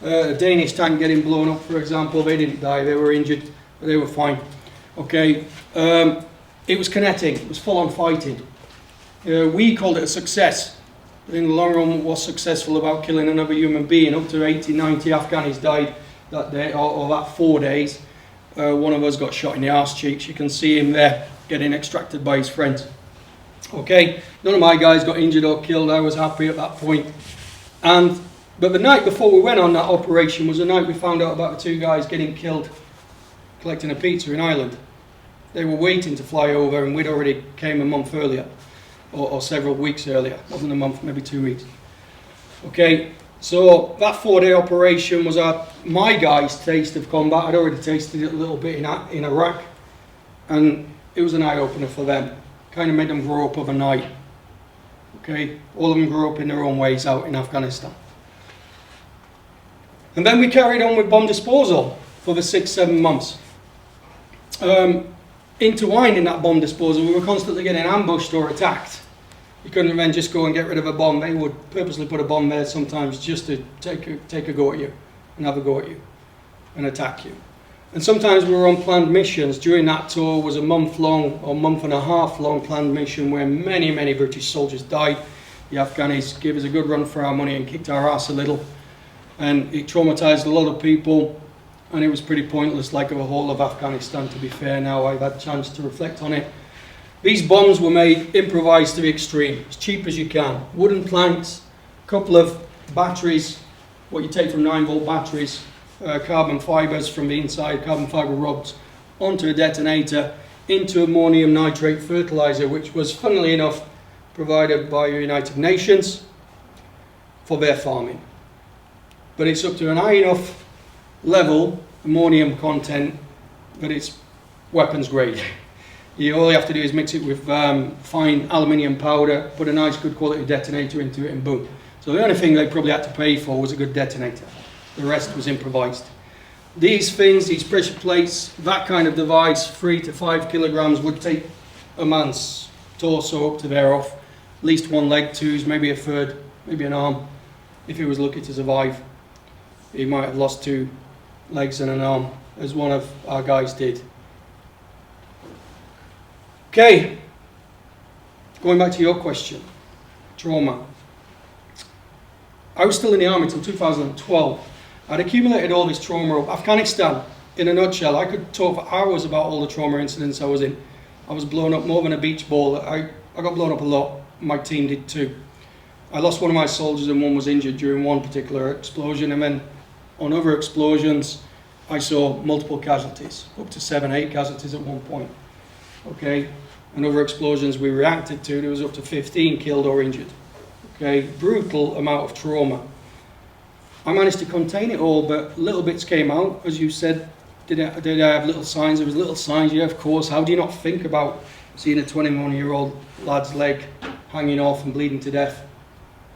A Danish tank getting blown up, for example. They didn't die, they were injured, but they were fine. Okay, it was kinetic, it was full-on fighting. We called it a success. But in the long run, it was successful about killing another human being. Up to 80, 90 Afghanis died that day, or that 4 days. One of us got shot in the arse cheeks. You can see him there, getting extracted by his friends. Okay, none of my guys got injured or killed. I was happy at that point. But the night before we went on that operation was the night we found out about the 2 guys getting killed collecting a pizza in Ireland. They were waiting to fly over, and we'd already came a month earlier, or several weeks earlier. It wasn't a month, maybe 2 weeks. Okay, so that 4-day operation was my guys' taste of combat. I'd already tasted it a little bit in Iraq, and it was an eye-opener for them. Kind of made them grow up overnight. Okay, all of them grew up in their own ways out in Afghanistan. And then we carried on with bomb disposal for the 6-7 months. Intertwined in that bomb disposal, we were constantly getting ambushed or attacked. You couldn't then just go and get rid of a bomb. They would purposely put a bomb there sometimes just to take a go at you and have a go at you and attack you. And sometimes we were on planned missions. During that tour was a month-long or month-and-a-half-long planned mission where many, many British soldiers died. The Afghanis gave us a good run for our money and kicked our ass a little. And it traumatized a lot of people. And it was pretty pointless, like the whole of Afghanistan, to be fair. Now I've had a chance to reflect on it. These bombs were made improvised to the extreme, as cheap as you can. Wooden planks, a couple of batteries, what you take from 9-volt batteries, carbon fibres from the inside, carbon fibre rods, onto a detonator, into ammonium nitrate fertiliser, which was, funnily enough, provided by the United Nations for their farming. But it's up to an high enough level, ammonium content, but it's weapons grade. All you have to do is mix it with fine aluminium powder, put a nice good quality detonator into it, and boom. So the only thing they probably had to pay for was a good detonator. The rest was improvised. These things, these pressure plates, that kind of device, 3 to 5 kilograms, would take a man's torso up to there off. At least 1 leg, 2s, maybe a third, maybe an arm, if he was lucky to survive. He might have lost 2 legs and an arm, as one of our guys did. Okay, going back to your question, trauma. I was still in the army until 2012. I'd accumulated all this trauma up. Afghanistan, in a nutshell, I could talk for hours about all the trauma incidents I was in. I was blown up more than a beach ball. I got blown up a lot. My team did too. I lost one of my soldiers and one was injured during one particular explosion, and then on other explosions I saw multiple casualties, up to 7, 8 casualties at one point. Okay, and other explosions we reacted to, there was up to 15 killed or injured. Okay, brutal amount of trauma. I managed to contain it all, but little bits came out, as you said. Did I have little signs? There was little signs, yeah, of course. How do you not think about seeing a 21-year-old lad's leg hanging off and bleeding to death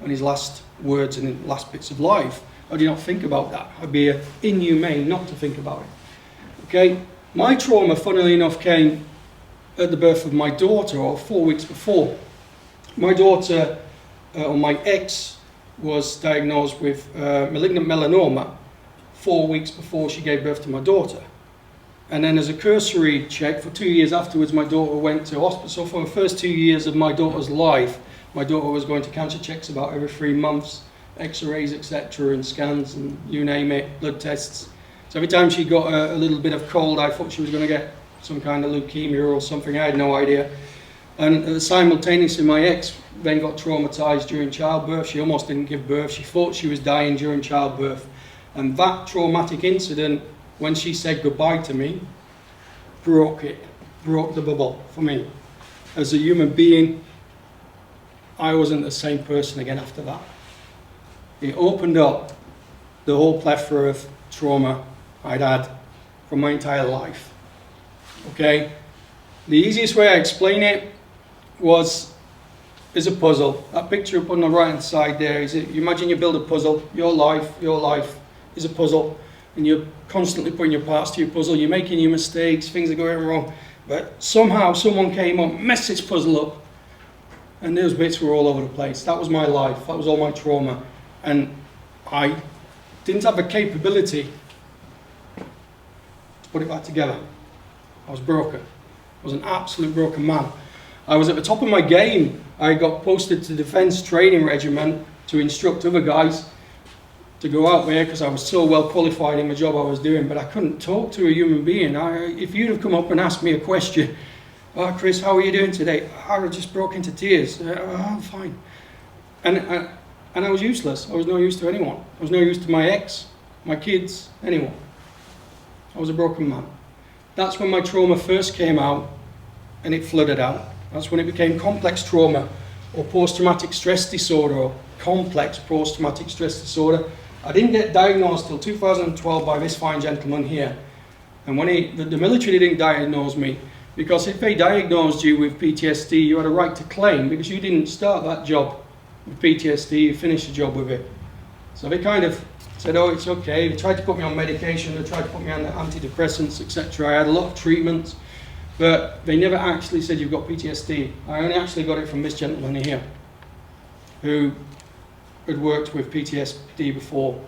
on his last words and last bits of life? How do you not think about that? I'd be inhumane not to think about it. Okay, my trauma, funnily enough, came at the birth of my daughter, or 4 weeks before. My daughter, or my ex, was diagnosed with malignant melanoma 4 weeks before she gave birth to my daughter. And then as a cursory check, for 2 years afterwards, my daughter went to hospital. So for the first 2 years of my daughter's life, my daughter was going to cancer checks about every 3 months, x-rays, etc., and scans, and you name it, blood tests. So every time she got a little bit of cold, I thought she was going to get some kind of leukemia or something. I had no idea. And simultaneously, my ex then got traumatized during childbirth. She almost didn't give birth. She thought she was dying during childbirth. And that traumatic incident, when she said goodbye to me, broke the bubble for me. As a human being, I wasn't the same person again after that. It opened up the whole plethora of trauma I'd had from my entire life. Okay? The easiest way I explain it is a puzzle. That picture up on the right hand side there, you imagine you build a puzzle. Your life is a puzzle, and you're constantly putting your parts to your puzzle. You're making your mistakes, things are going wrong, but somehow someone came up, messed this puzzle up, and those bits were all over the place. That was my life. That was all my trauma, and I didn't have the capability to put it back together. I was broken. I was an absolute broken man. I was at the top of my game. I got posted to Defence Training Regiment to instruct other guys to go out there because I was so well qualified in the job I was doing, but I couldn't talk to a human being. If you'd have come up and asked me a question, "Oh, Chris, how are you doing today?" I would have just broke into tears. "I'm fine." And I was useless. I was no use to anyone. I was no use to my ex, my kids, anyone. I was a broken man. That's when my trauma first came out, and it flooded out. That's when it became complex trauma, or post-traumatic stress disorder, or complex post-traumatic stress disorder. I didn't get diagnosed till 2012 by this fine gentleman here. And when the military didn't diagnose me, because if they diagnosed you with PTSD, you had a right to claim, because you didn't start that job with PTSD, you finished the job with it. So they kind of said, "Oh, it's okay." They tried to put me on medication, they tried to put me on antidepressants, etc. I had a lot of treatments, but they never actually said you've got PTSD. I only actually got it from this gentleman here, who had worked with PTSD before.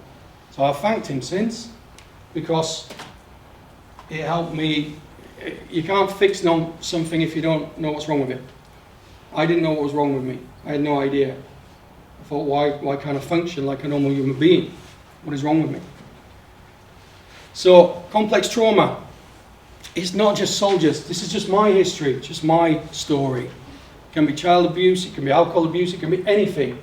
So I've thanked him since, because it helped me. You can't fix something if you don't know what's wrong with it. I didn't know what was wrong with me. I had no idea. I thought, why can't I function like a normal human being? What is wrong with me? So, complex trauma. It's not just soldiers. This is just my history, just my story. It can be child abuse, it can be alcohol abuse, it can be anything.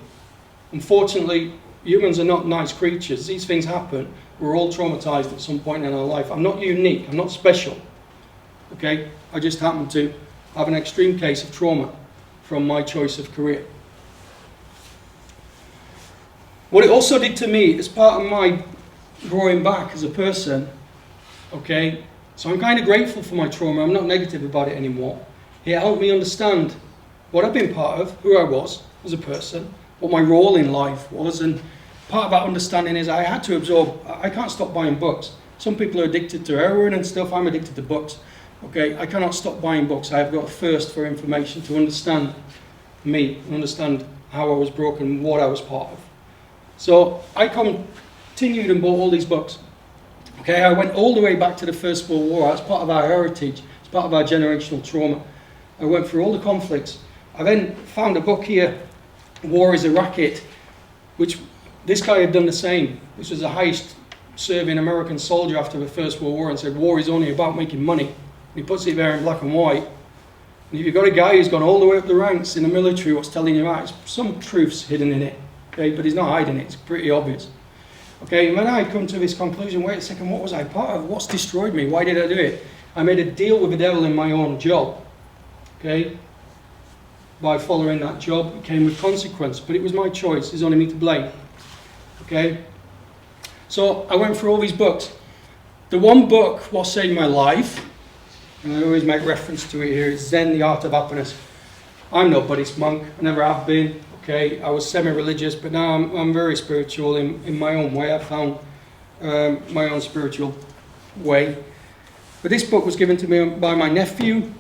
Unfortunately, humans are not nice creatures. These things happen. We're all traumatized at some point in our life. I'm not unique, I'm not special. Okay? I just happen to have an extreme case of trauma from my choice of career. What it also did to me, as part of my growing back as a person, okay, so I'm kind of grateful for my trauma. I'm not negative about it anymore. It helped me understand what I've been part of, who I was as a person, what my role in life was, and part of that understanding is I had to absorb. I can't stop buying books. Some people are addicted to heroin and stuff. I'm addicted to books. Okay, I cannot stop buying books. I have got a thirst for information to understand me, and understand how I was broken, what I was part of. So I continued and bought all these books. Okay, I went all the way back to the First World War. That's part of our heritage. It's part of our generational trauma. I went through all the conflicts. I then found a book here, War is a Racket, which this guy had done the same. This was the highest serving American soldier after the First World War, and said war is only about making money. And he puts it there in black and white. And if you've got a guy who's gone all the way up the ranks in the military, what's telling you that, some truth's hidden in it. Okay, but he's not hiding it, it's pretty obvious. Okay, and when I come to this conclusion, wait a second, what was I part of? What's destroyed me? Why did I do it? I made a deal with the devil in my own job. Okay, by following that job, it came with consequence, but it was my choice, there's only me to blame. Okay, so I went through all these books. The one book what saved my life, and I always make reference to it here, is Zen, the Art of Happiness. I'm no Buddhist monk, I never have been. Okay, I was semi-religious, but now I'm very spiritual in my own way. I found my own spiritual way. But this book was given to me by my nephew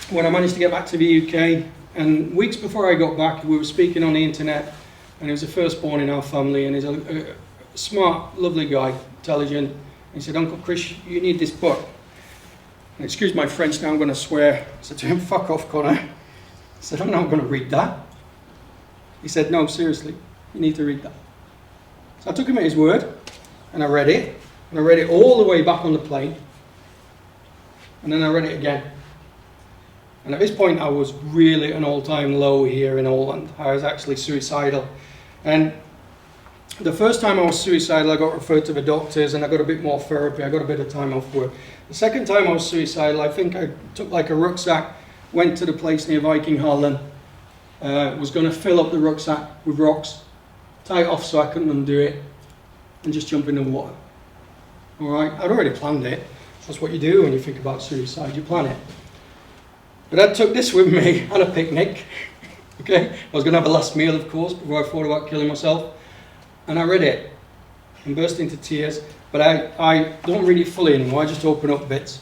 when I managed to get back to the UK. And weeks before I got back, we were speaking on the internet, and he was the firstborn in our family, and he's a smart, lovely guy, intelligent. He said, "Uncle Chris, you need this book." And excuse my French now, I'm going to swear. I said to him, fuck off, Connor. I said, I'm not going to read that. He said, no, seriously, you need to read that. So I took him at his word, and I read it. And I read it all the way back on the plane. And then I read it again. And at this point, I was really at an all-time low here in Åland. I was actually suicidal. And the first time I was suicidal, I got referred to the doctors and I got a bit more therapy. I got a bit of time off work. The second time I was suicidal, I think I took like a rucksack, went to the place near Vikinghallen, was going to fill up the rucksack with rocks, tie it off so I couldn't undo it, and just jump in the water. All right, I'd already planned it. That's what you do when you think about suicide, you plan it. But I took this with me on a picnic. Okay, I was going to have a last meal, of course, before I thought about killing myself. And I read it and burst into tears. But I don't read it fully anymore, I just open up bits.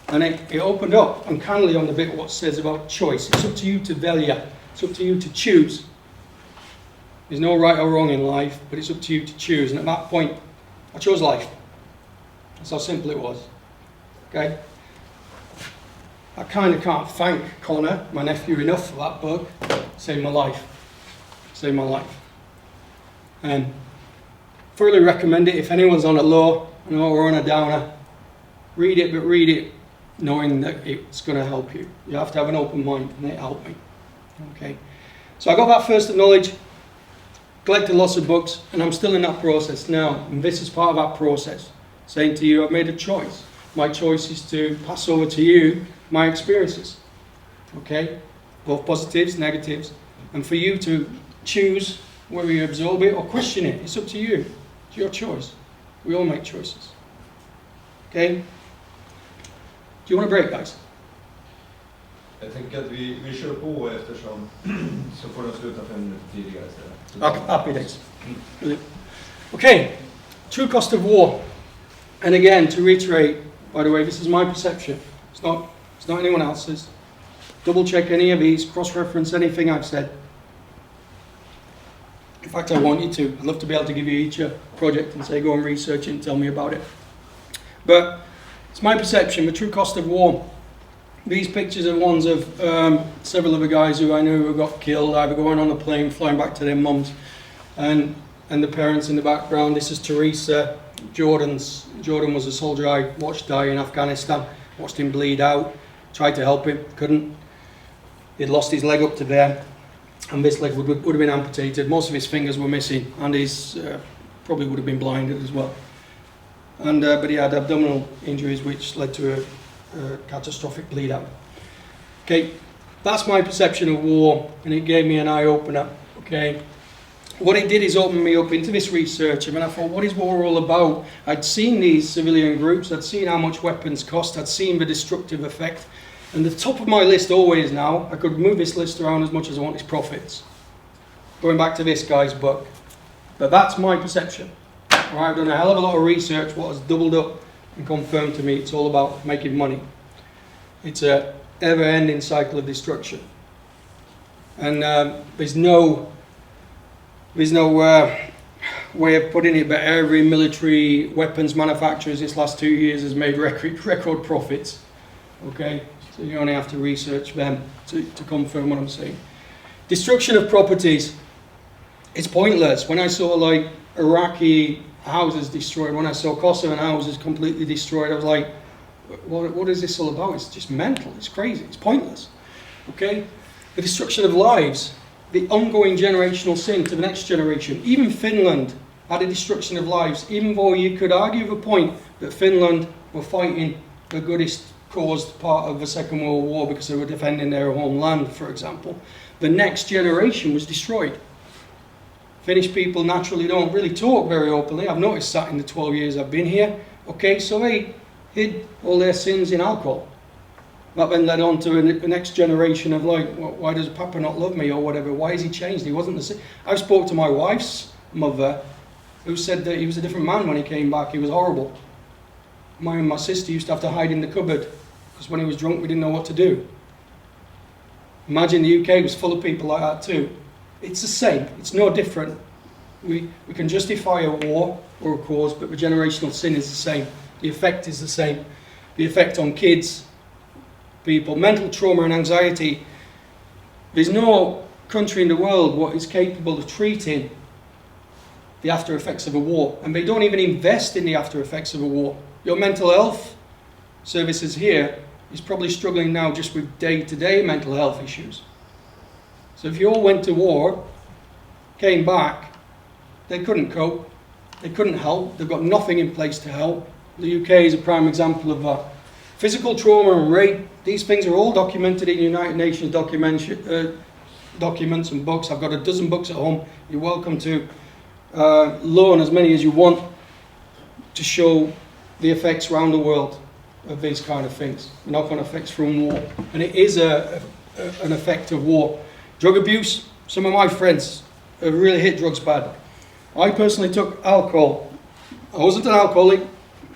And it opened up uncannily on the bit what says about choice. It's up to you to välja. It's up to you to choose. There's no right or wrong in life, but it's up to you to choose. And at that point, I chose life. That's how simple it was. Okay? I kind of can't thank Connor, my nephew, enough for that book. Saved my life. Saved my life. And thoroughly recommend it if anyone's on a low or on a downer. Read it, but read it knowing that it's going to help you. You have to have an open mind, and it helped me. Okay. So I got that first of knowledge, collected lots of books, and I'm still in that process now. And this is part of that process. Saying to you, I've made a choice. My choice is to pass over to you my experiences. Okay? Both positives, negatives. And for you to choose whether you absorb it or question it. It's up to you. It's your choice. We all make choices. Okay? Do you want a break, guys? Jag tänker att vi kör på eftersom så får de sluta 5 minuter tidigare istället. Happy days. Okay, true cost of war. And again, to reiterate, by the way, this is my perception. It's not anyone else's. Double check any of these, cross-reference anything I've said. In fact, I want you to. I'd love to be able to give you each a project and say, go and research it and tell me about it. But it's my perception, the true cost of war. These pictures are ones of several of the guys who I knew who got killed, either going on a plane, flying back to their mums, and the parents in the background. This is Teresa. Jordan was a soldier I watched die in Afghanistan, watched him bleed out, tried to help him, couldn't. He'd lost his leg up to there, and this leg would have been amputated. Most of his fingers were missing, and his probably would have been blinded as well. And but he had abdominal injuries which led to a catastrophic bleed out. Okay, that's my perception of war, and it gave me an eye-opener. Okay, what it did is open me up into this research, and I thought, what is war all about? I'd seen these civilian groups, I'd seen how much weapons cost, I'd seen the destructive effect, and the top of my list always now, I could move this list around as much as I want, is profits. Going back to this guy's book. But that's my perception. All right, I've done a hell of a lot of research, what has doubled up and confirmed to me it's all about making money. It's a ever-ending cycle of destruction. And there's no way of putting it, but every military weapons manufacturers this last 2 years has made record profits. Okay, so you only have to research them to confirm what I'm saying. Destruction of properties. It's pointless. When I saw like Iraqi houses destroyed, when I saw Kosovan houses completely destroyed, I was like, what is this all about? It's just mental, it's crazy, it's pointless. Okay? The destruction of lives, the ongoing generational sin to the next generation. Even Finland had a destruction of lives, even though you could argue the point that Finland were fighting the goodest caused part of the Second World War because they were defending their homeland, for example. The next generation was destroyed. Finnish people naturally don't really talk very openly. I've noticed that in the 12 years I've been here. Okay, so they hid all their sins in alcohol. That then led on to the next generation of like, well, why does Papa not love me or whatever? Why has he changed? He wasn't the same. I spoke to my wife's mother who said that he was a different man when he came back. He was horrible. My sister used to have to hide in the cupboard because when he was drunk we didn't know what to do. Imagine the UK was full of people like that too. It's the same, it's no different. We can justify a war or a cause, but the generational sin is the same. The effect is the same. The effect on kids people. Mental trauma and anxiety, there's no country in the world what is capable of treating the after effects of a war, and they don't even invest in the after effects of a war. Your mental health services here is probably struggling now just with day-to-day mental health issues. So if you all went to war, came back, they couldn't cope, they couldn't help, they've got nothing in place to help. The UK is a prime example of that. Physical trauma and rape, these things are all documented in United Nations documents and books. I've got a dozen books at home. You're welcome to loan as many as you want to show the effects around the world of these kind of things, knock-on effects from war. And it is an effect of war. Drug abuse, some of my friends have really hit drugs bad. I personally took alcohol. I wasn't an alcoholic,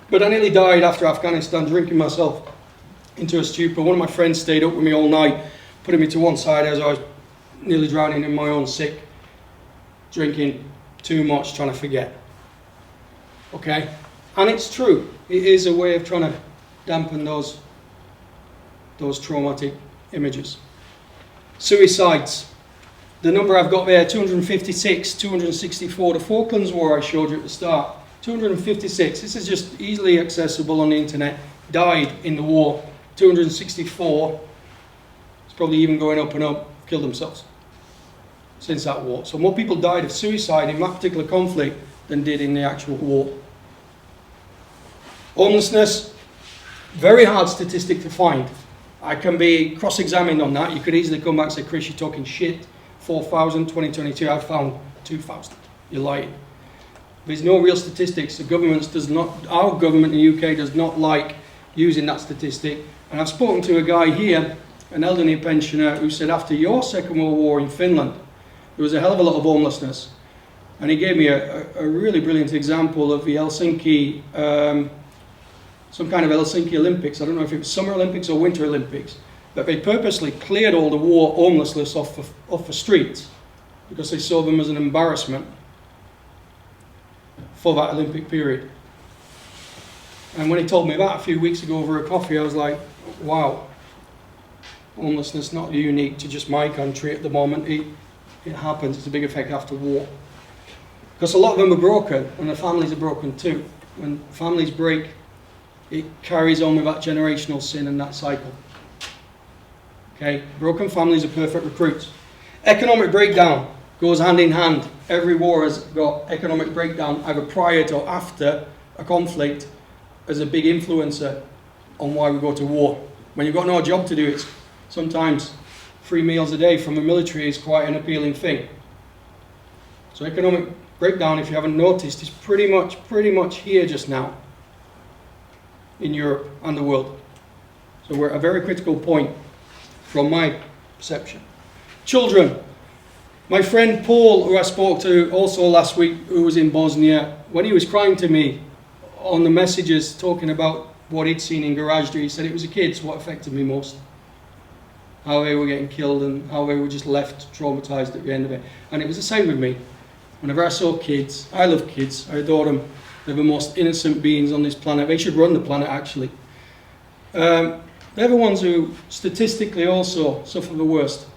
but I nearly died after Afghanistan drinking myself into a stupor. One of my friends stayed up with me all night, putting me to one side as I was nearly drowning in my own sick, drinking too much, trying to forget. Okay? And it's true. It is a way of trying to dampen those traumatic images. Suicides. The number I've got there, 256, 264. The Falklands War I showed you at the start. 256. This is just easily accessible on the internet. Died in the war. 264. It's probably even going up and up. Killed themselves since that war. So more people died of suicide in that particular conflict than did in the actual war. Homelessness, very hard statistic to find. I can be cross-examined on that. You could easily come back and say, Chris, you're talking shit. 4,000, 2022, I found 2,000. You're lying. There's no real statistics. The government does not, our government in the UK does not like using that statistic. And I've spoken to a guy here, an elderly pensioner, who said after your Second World War in Finland, there was a hell of a lot of homelessness. And he gave me a really brilliant example of the Helsinki, some kind of Helsinki Olympics. I don't know if it was Summer Olympics or Winter Olympics. But they purposely cleared all the war homelessness off the streets because they saw them as an embarrassment for that Olympic period. And when he told me that a few weeks ago over a coffee, I was like, wow, homelessness not unique to just my country at the moment. It happens, it's a big effect after war. Because a lot of them are broken, and the families are broken too. When families break, it carries on with that generational sin and that cycle. Okay, broken families are perfect recruits. Economic breakdown goes hand in hand. Every war has got economic breakdown either prior to or after a conflict as a big influencer on why we go to war. When you've got no job to do, it's sometimes 3 meals a day from the military is quite an appealing thing. So economic breakdown, if you haven't noticed, is pretty much here just now in Europe and the world. So we're at a very critical point from my perception. Children. My friend Paul, who I spoke to also last week, who was in Bosnia, when he was crying to me on the messages talking about what he'd seen in Garage, he said it was the kids what affected me most. How they were getting killed and how they were just left traumatized at the end of it. And it was the same with me. Whenever I saw kids, I love kids, I adore them. They're the most innocent beings on this planet. They should run the planet, actually. They're the ones who statistically also suffer the worst.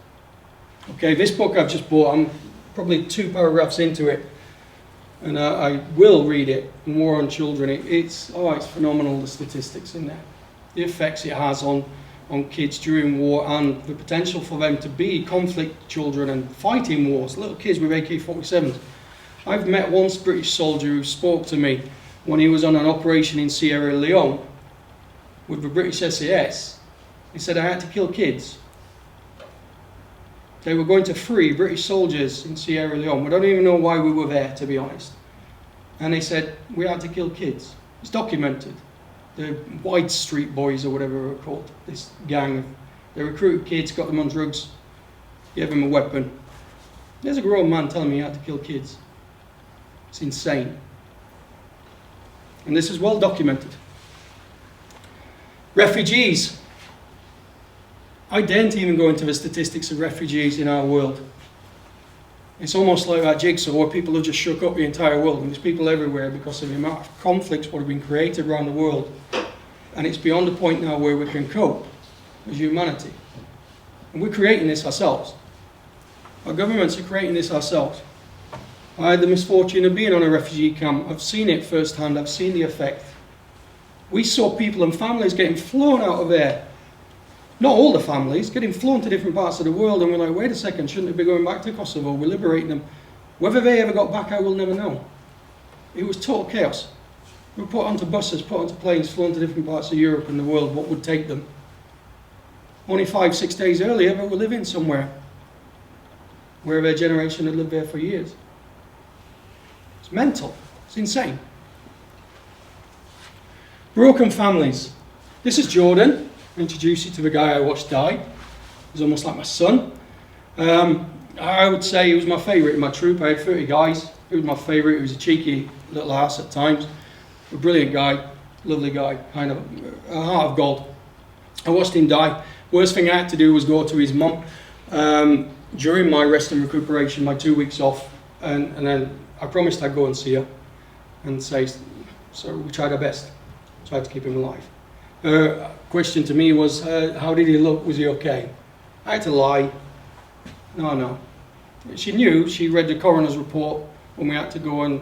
Okay, this book I've just bought, I'm probably 2 paragraphs into it, and I will read it, War on Children. It's phenomenal, the statistics in there. The effects it has on kids during war and the potential for them to be conflict children and fighting wars, little kids with AK-47s. I've met one British soldier who spoke to me when he was on an operation in Sierra Leone with the British SAS. He said, I had to kill kids. They were going to free British soldiers in Sierra Leone. We don't even know why we were there, to be honest. And he said, we had to kill kids. It's documented. The White Street Boys, or whatever they were called, this gang. They recruited kids, got them on drugs, gave them a weapon. There's a grown man telling me he had to kill kids. It's insane. And this is well documented. Refugees. I daren't even go into the statistics of refugees in our world. It's almost like that jigsaw where people have just shook up the entire world, and there's people everywhere because of the amount of conflicts that have been created around the world. And it's beyond the point now where we can cope. as humanity. And we're creating this ourselves. Our governments are creating this ourselves. I had the misfortune of being on a refugee camp. I've seen it firsthand. I've seen the effect. We saw people and families getting flown out of there. Not all the families, getting flown to different parts of the world, and we're like, wait a second, shouldn't they be going back to Kosovo? We're liberating them. Whether they ever got back, I will never know. It was total chaos. We were put onto buses, put onto planes, flown to different parts of Europe and the world, what would take them. Only 5-6 days earlier, but we're living somewhere where their generation had lived there for years. It's mental. It's insane. Broken families. This is Jordan. I'll introduce you to the guy I watched die. He's almost like my son. I would say he was my favourite in my troop. I had 30 guys. He was my favourite. He was a cheeky little ass at times. A brilliant guy, lovely guy, kind of a heart of gold. I watched him die. Worst thing I had to do was go to his mum during my rest and recuperation, my 2 weeks off, and then I promised I'd go and see her and say, so we tried our best, tried to keep him alive. Her question to me was, how did he look? Was he okay? I had to lie. No. She knew. She read the coroner's report when we had to go and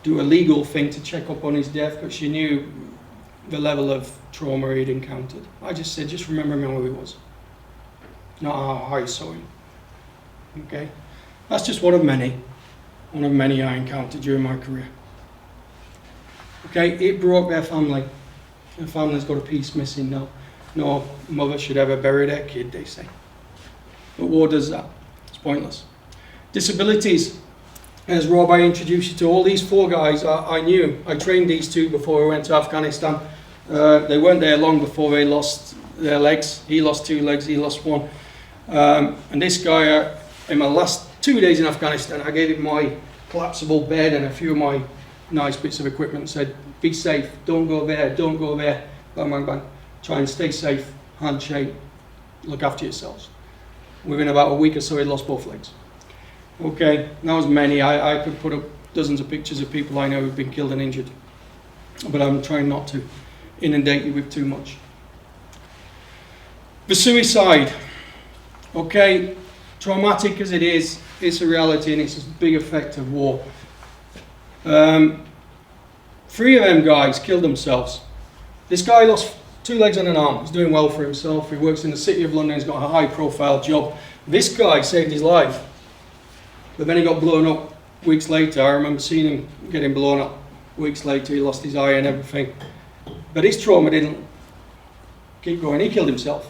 do a legal thing to check up on his death, but she knew the level of trauma he'd encountered. I just said, just remember him how he was, not how I saw him. Okay? That's just one of many I encountered during my career. Okay, it broke their family. Their family's got a piece missing now. No mother should ever bury their kid, they say. But war does that. It's pointless. Disabilities. As Rob, I introduced you to all these 4 guys I knew. I trained these 2 before we went to Afghanistan. They weren't there long before they lost their legs. He lost 2 legs, he lost 1. And this guy, in my last 2 days in Afghanistan, I gave him my collapsible bed and a few of my nice bits of equipment and said, be safe, don't go there, bang, bang, bang. Try and stay safe, handshake, look after yourselves. Within about a week or so, he'd lost both legs. Okay, that was many. I could put up dozens of pictures of people I know who've been killed and injured, but I'm trying not to inundate you with too much. The suicide. Okay, traumatic as it is, it's a reality and it's a big effect of war. 3 of them guys killed themselves. This guy lost 2 legs and an arm. He's doing well for himself. He works in the City of London. He's got a high-profile job. This guy saved his life. But then he got blown up weeks later. I remember seeing him getting blown up weeks later. He lost his eye and everything. But his trauma didn't keep going. He killed himself.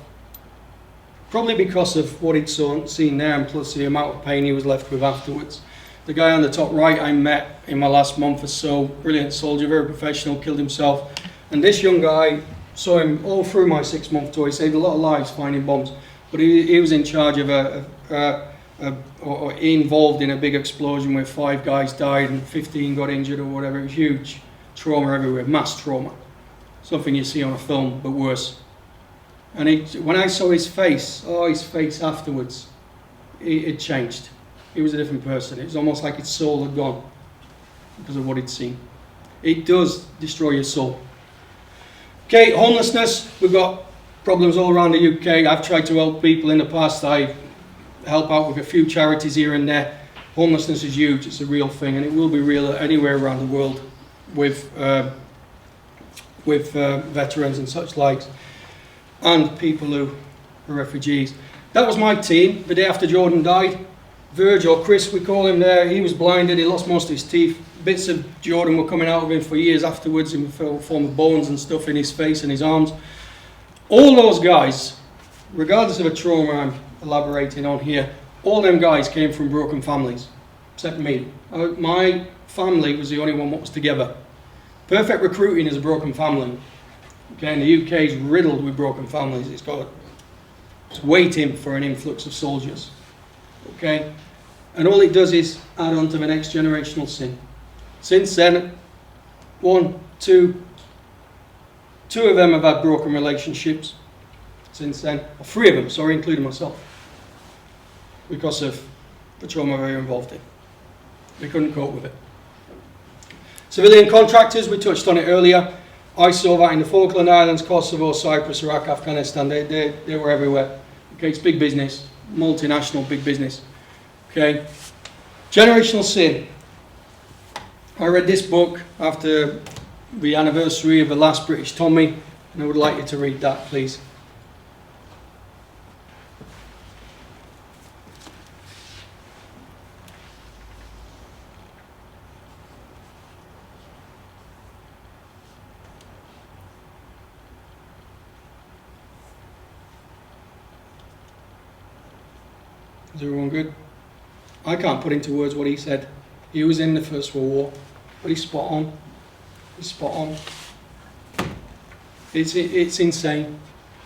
Probably because of what he'd seen there and plus the amount of pain he was left with afterwards. The guy on the top right I met in my last month or so, brilliant soldier, very professional, killed himself. And this young guy, saw him all through my 6-month tour. He saved a lot of lives finding bombs. But he was in charge of or involved in a big explosion where 5 guys died and 15 got injured or whatever. It was huge trauma everywhere, mass trauma. Something you see on a film, but worse. And when I saw his face afterwards, it changed. He was a different person. It was almost like his soul had gone because of what he'd seen. It does destroy your soul. Okay, homelessness. We've got problems all around the UK. I've tried to help people in the past. I help out with a few charities here and there. Homelessness is huge. It's a real thing, and it will be real anywhere around the world with veterans and such likes, and people who are refugees. That was my team. The day after Jordan died, Verge, or Chris, we call him there, he was blinded. He lost most of his teeth. Bits of Jordan were coming out of him for years afterwards in the form of bones and stuff in his face and his arms. All those guys, regardless of the trauma I'm elaborating on here, all them guys came from broken families, except me. My family was the only one that was together. Perfect recruiting is a broken family. Okay, and the UK is riddled with broken families. It's waiting for an influx of soldiers. Okay, and all it does is add on to the next generational sin. Since then, two of them have had broken relationships. Since then, or 3 of them, sorry, including myself, because of the trauma they were involved in. They couldn't cope with it. Civilian contractors, we touched on it earlier. I saw that in the Falkland Islands, Kosovo, Cyprus, Iraq, Afghanistan. They were everywhere. Okay, it's big business, multinational big business. Okay, generational sin. I read this book after the anniversary of the last British Tommy, and I would like you to read that, please. Is everyone good? I can't put into words what he said. He was in the First World War, but he's spot on. He's spot on. It's insane.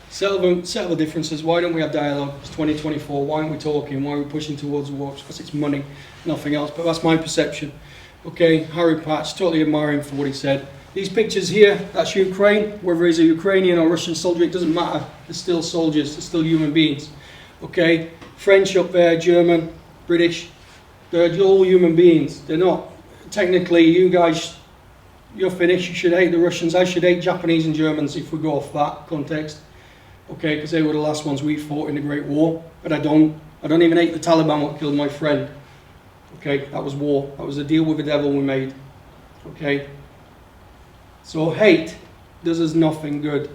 Settle the differences. Why don't we have dialogue? It's 2024. Why aren't we talking? Why are we pushing towards war? Because it's money, nothing else. But that's my perception. Okay, Harry Patch, totally admire him for what he said. These pictures here, that's Ukraine. Whether he's a Ukrainian or Russian soldier, it doesn't matter. They're still soldiers. They're still human beings. Okay, French up there, German, British. They're all human beings. They're not. Technically, you guys, you're finished. You should hate the Russians. I should hate Japanese and Germans if we go off that context. Okay, because they were the last ones we fought in the Great War. But I don't even hate the Taliban what killed my friend. Okay, that was war. That was a deal with the devil we made. Okay. So hate does us nothing good.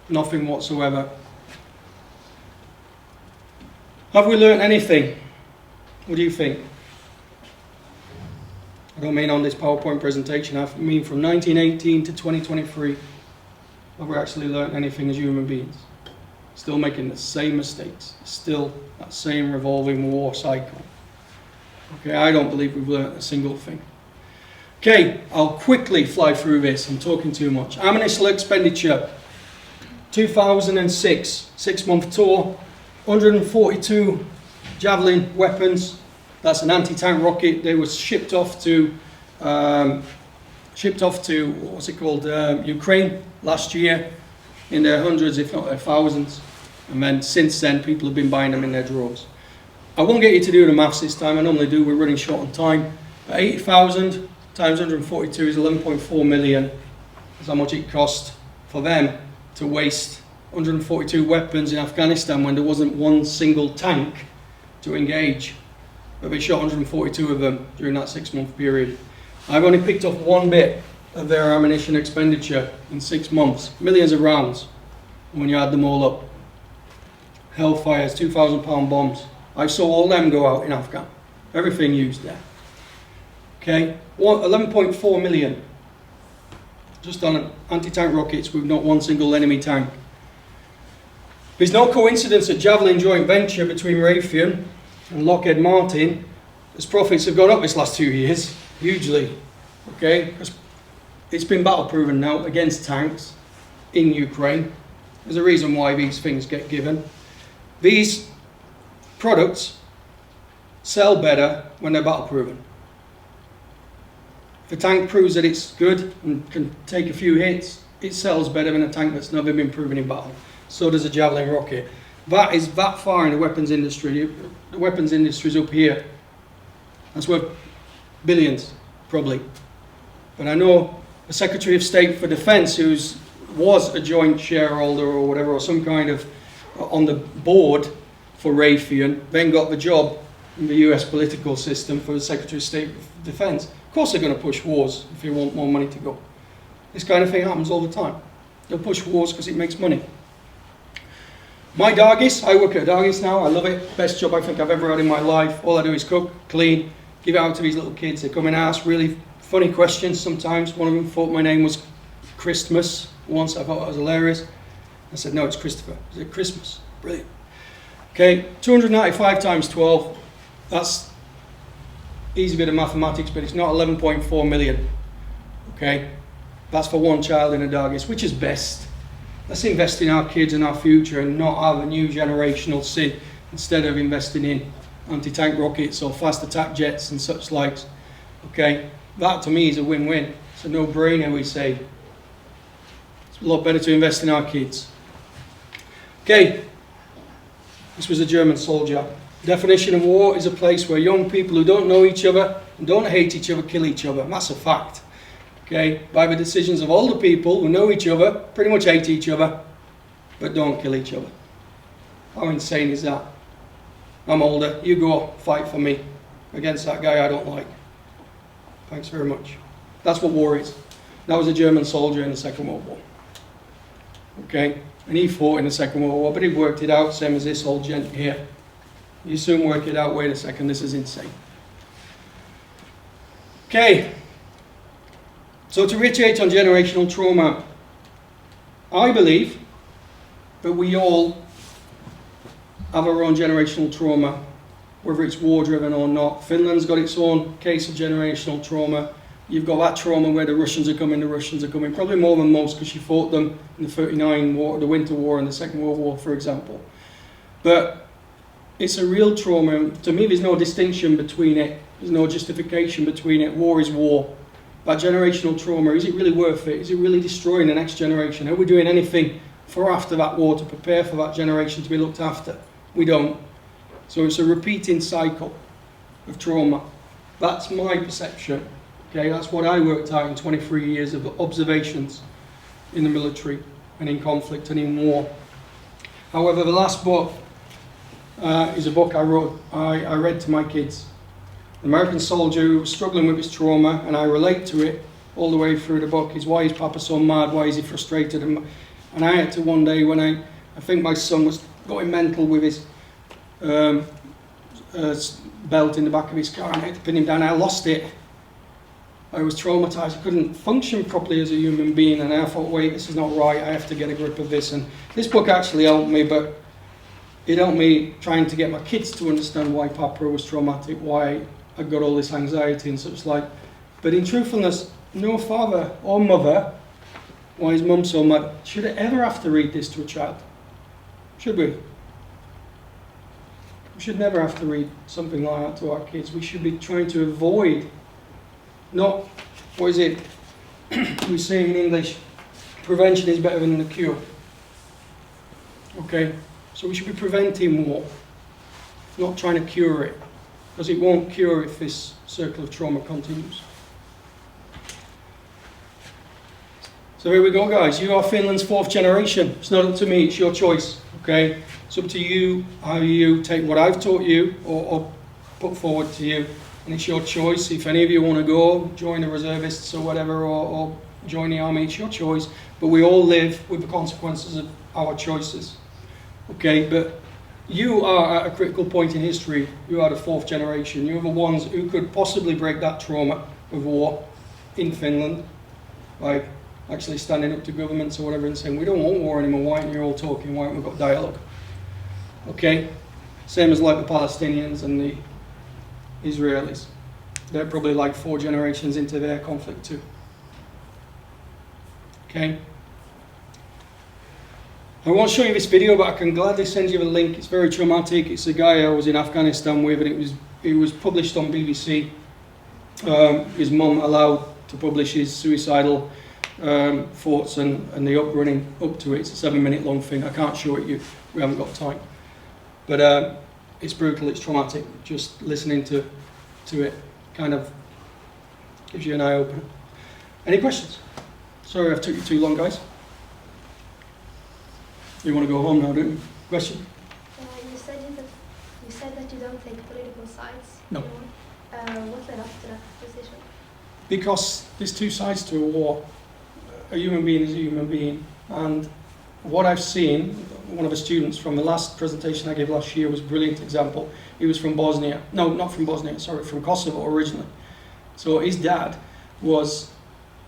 Nothing whatsoever. Have we learnt anything? What do you think? I don't mean on this PowerPoint presentation, I mean from 1918 to 2023. Have we actually learnt anything as human beings? Still making the same mistakes. Still that same revolving war cycle. Okay, I don't believe we've learnt a single thing. Okay, I'll quickly fly through this. I'm talking too much. Ammunition expenditure. 2006, 6-month tour. 142 Javelin weapons. That's an anti-tank rocket. They were shipped off to what's it called, Ukraine last year in their hundreds, if not their thousands. And then since then, people have been buying them in their drawers. I won't get you to do the maths this time. I normally do. We're running short on time. 80,000 times 142 is 11.4 million. That's how much it cost for them to waste 142 weapons in Afghanistan when there wasn't one single tank to engage. But they shot 142 of them during that 6-month period. I've only picked up one bit of their ammunition expenditure in 6 months. Millions of rounds when you add them all up. Hellfires, 2,000 pound bombs. I saw all them go out in Afghan. Everything used there. Okay, 11.4 million. Just on anti-tank rockets with not one single enemy tank. There's no coincidence that Javelin joint venture between Raytheon and Lockheed Martin, as profits have gone up this last 2 years, hugely. Okay, it's been battle proven now against tanks in Ukraine. There's a reason why these things get given. These products sell better when they're battle proven. If a tank proves that it's good and can take a few hits, it sells better than a tank that's never been proven in battle. So does a Javelin rocket. That is that far in the weapons industry. The weapons industry is up here. That's worth billions, probably. But I know the Secretary of State for Defence, who was a joint shareholder or whatever, or some kind of on the board for Raytheon, then got the job in the US political system for the Secretary of State for Defence. Of course they're going to push wars if they want more money to go. This kind of thing happens all the time. They'll push wars because it makes money. My Dargis, I work at Dargis now, I love it. Best job I think I've ever had in my life. All I do is cook, clean, give it out to these little kids. They come and ask really funny questions sometimes. One of them thought my name was Christmas once. I thought that was hilarious. I said, no, it's Christopher. Is it Christmas? Brilliant. Okay, 295 times 12. That's easy bit of mathematics, but it's not 11.4 million. Okay, that's for one child in a Dargis, which is best. Let's invest in our kids and our future and not have a new generational sin instead of investing in anti-tank rockets or fast attack jets and such likes. Okay, that to me is a win-win. It's a no-brainer, we say. It's a lot better to invest in our kids. Okay, this was a German soldier. Definition of war is a place where young people who don't know each other and don't hate each other kill each other. And that's a fact. okay, by the decisions of older people who know each other, pretty much hate each other, but don't kill each other. How insane is that? I'm older, you go fight for me against that guy I don't like. Thanks very much. That's what war is. That was a German soldier in the Second World War. Okay, and he fought in the Second World War, but he worked it out, same as this old gent here. You soon work it out, wait a second, this is insane. Okay, so to reiterate on generational trauma, I believe that we all have our own generational trauma, whether it's war-driven or not. Finland's got its own case of generational trauma. You've got that trauma where the Russians are coming, probably more than most because you fought them in the 39 war, the Winter War and the Second World War, for example. But it's a real trauma. To me, there's no distinction between it. There's no justification between it. War is war. That generational trauma, is it really worth it? Is it really destroying the next generation? Are we doing anything for after that war to prepare for that generation to be looked after? We don't. So it's a repeating cycle of trauma. That's my perception. Okay, that's what I worked out in 23 years of observations in the military and in conflict and in war. However, the last book is a book I wrote, I read to my kids. An American soldier who was struggling with his trauma, and I relate to it all the way through the book. Is why is Papa so mad? Why is he frustrated? And I had to one day when I think my son was going mental with his belt in the back of his car, and I had to pin him down. I lost it. I was traumatized. I couldn't function properly as a human being, and I thought, wait, this is not right. I have to get a grip of this. And this book actually helped me, but it helped me trying to get my kids to understand why Papa was traumatic, why I got all this anxiety and such like. But in truthfulness, no father or mother, why is mum so mad, should ever have to read this to a child. Should we? We should never have to read something like that to our kids. We should be trying to avoid, not, what is it we say in English, prevention is better than the cure. Okay, so we should be preventing war, not trying to cure it, because it won't cure if this circle of trauma continues. So here we go, guys. You are Finland's 4th generation. It's not up to me, it's your choice. Okay? It's up to you how you take what I've taught you or put forward to you. And it's your choice. If any of you want to go, join the reservists or whatever, or join the army, it's your choice. But we all live with the consequences of our choices. Okay? But you are at a critical point in history. You are the 4th generation. You're the ones who could possibly break that trauma of war in Finland. Like, actually standing up to governments or whatever and saying, we don't want war anymore, why aren't you all talking, why haven't we got dialogue? Okay? Same as like the Palestinians and the Israelis. They're probably like 4 generations into their conflict too. Okay? I won't show you this video, but I can gladly send you the link. It's very traumatic. It's a guy I was in Afghanistan with, and it was published on BBC. His mum allowed to publish his suicidal thoughts and the uprunning up to it. It's a 7-minute long thing. I can't show it you. We haven't got time. But it's brutal. It's traumatic. Just listening to it kind of gives you an eye opener. Any questions? Sorry, I've took you too long, guys. You want to go home now, don't you? Question? You said that you don't take political sides. No. What led up to that decision? Because there's 2 sides to a war. A human being is a human being. And what I've seen, one of the students from the last presentation I gave last year was a brilliant example. He was from Bosnia. No, not from Bosnia, sorry, from Kosovo originally. So his dad was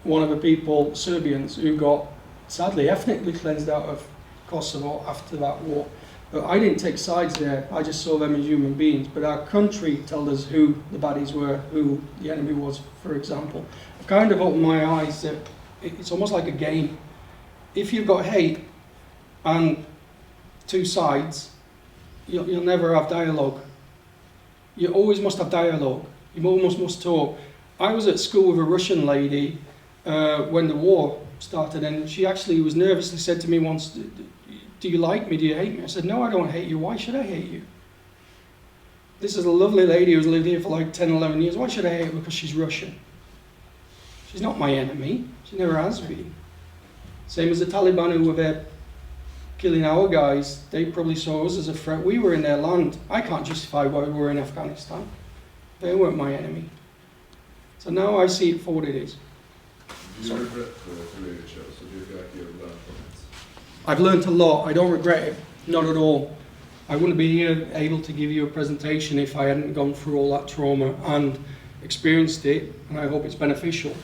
one of the people, Serbians, who got sadly ethnically cleansed out of Kosovo after that war. But I didn't take sides there. I just saw them as human beings. But our country told us who the baddies were, who the enemy was, for example. I've kind of opened my eyes that it's almost like a game. If you've got hate and 2 sides, you'll never have dialogue. You always must have dialogue. You almost must talk. I was at school with a Russian lady when the war started, and she actually was nervously said to me once, do you like me? Do you hate me? I said, no, I don't hate you. Why should I hate you? This is a lovely lady who's lived here for like 10, 11 years. Why should I hate her? Because she's Russian. She's not my enemy. She never has been. Same as the Taliban who were there killing our guys. They probably saw us as a threat. We were in their land. I can't justify why we were in Afghanistan. They weren't my enemy. So now I see it for what it is. Do you regret the radio show? So do you feel like you've learned from it? I've learned a lot. I don't regret it. Not at all. I wouldn't be here able to give you a presentation if I hadn't gone through all that trauma and experienced it, and I hope it's beneficial.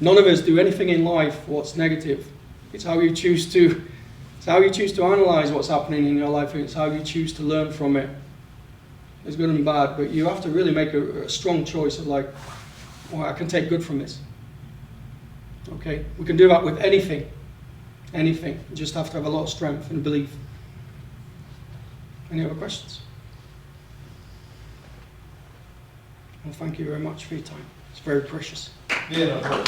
None of us do anything in life what's negative. It's how you choose to analyse what's happening in your life, and it's how you choose to learn from it. It's good and bad, but you have to really make a strong choice of like, well, I can take good from this. Okay? We can do that with anything. Anything. You just have to have a lot of strength and belief. Any other questions? Well, thank you very much for your time. It's very precious. Yeah, no,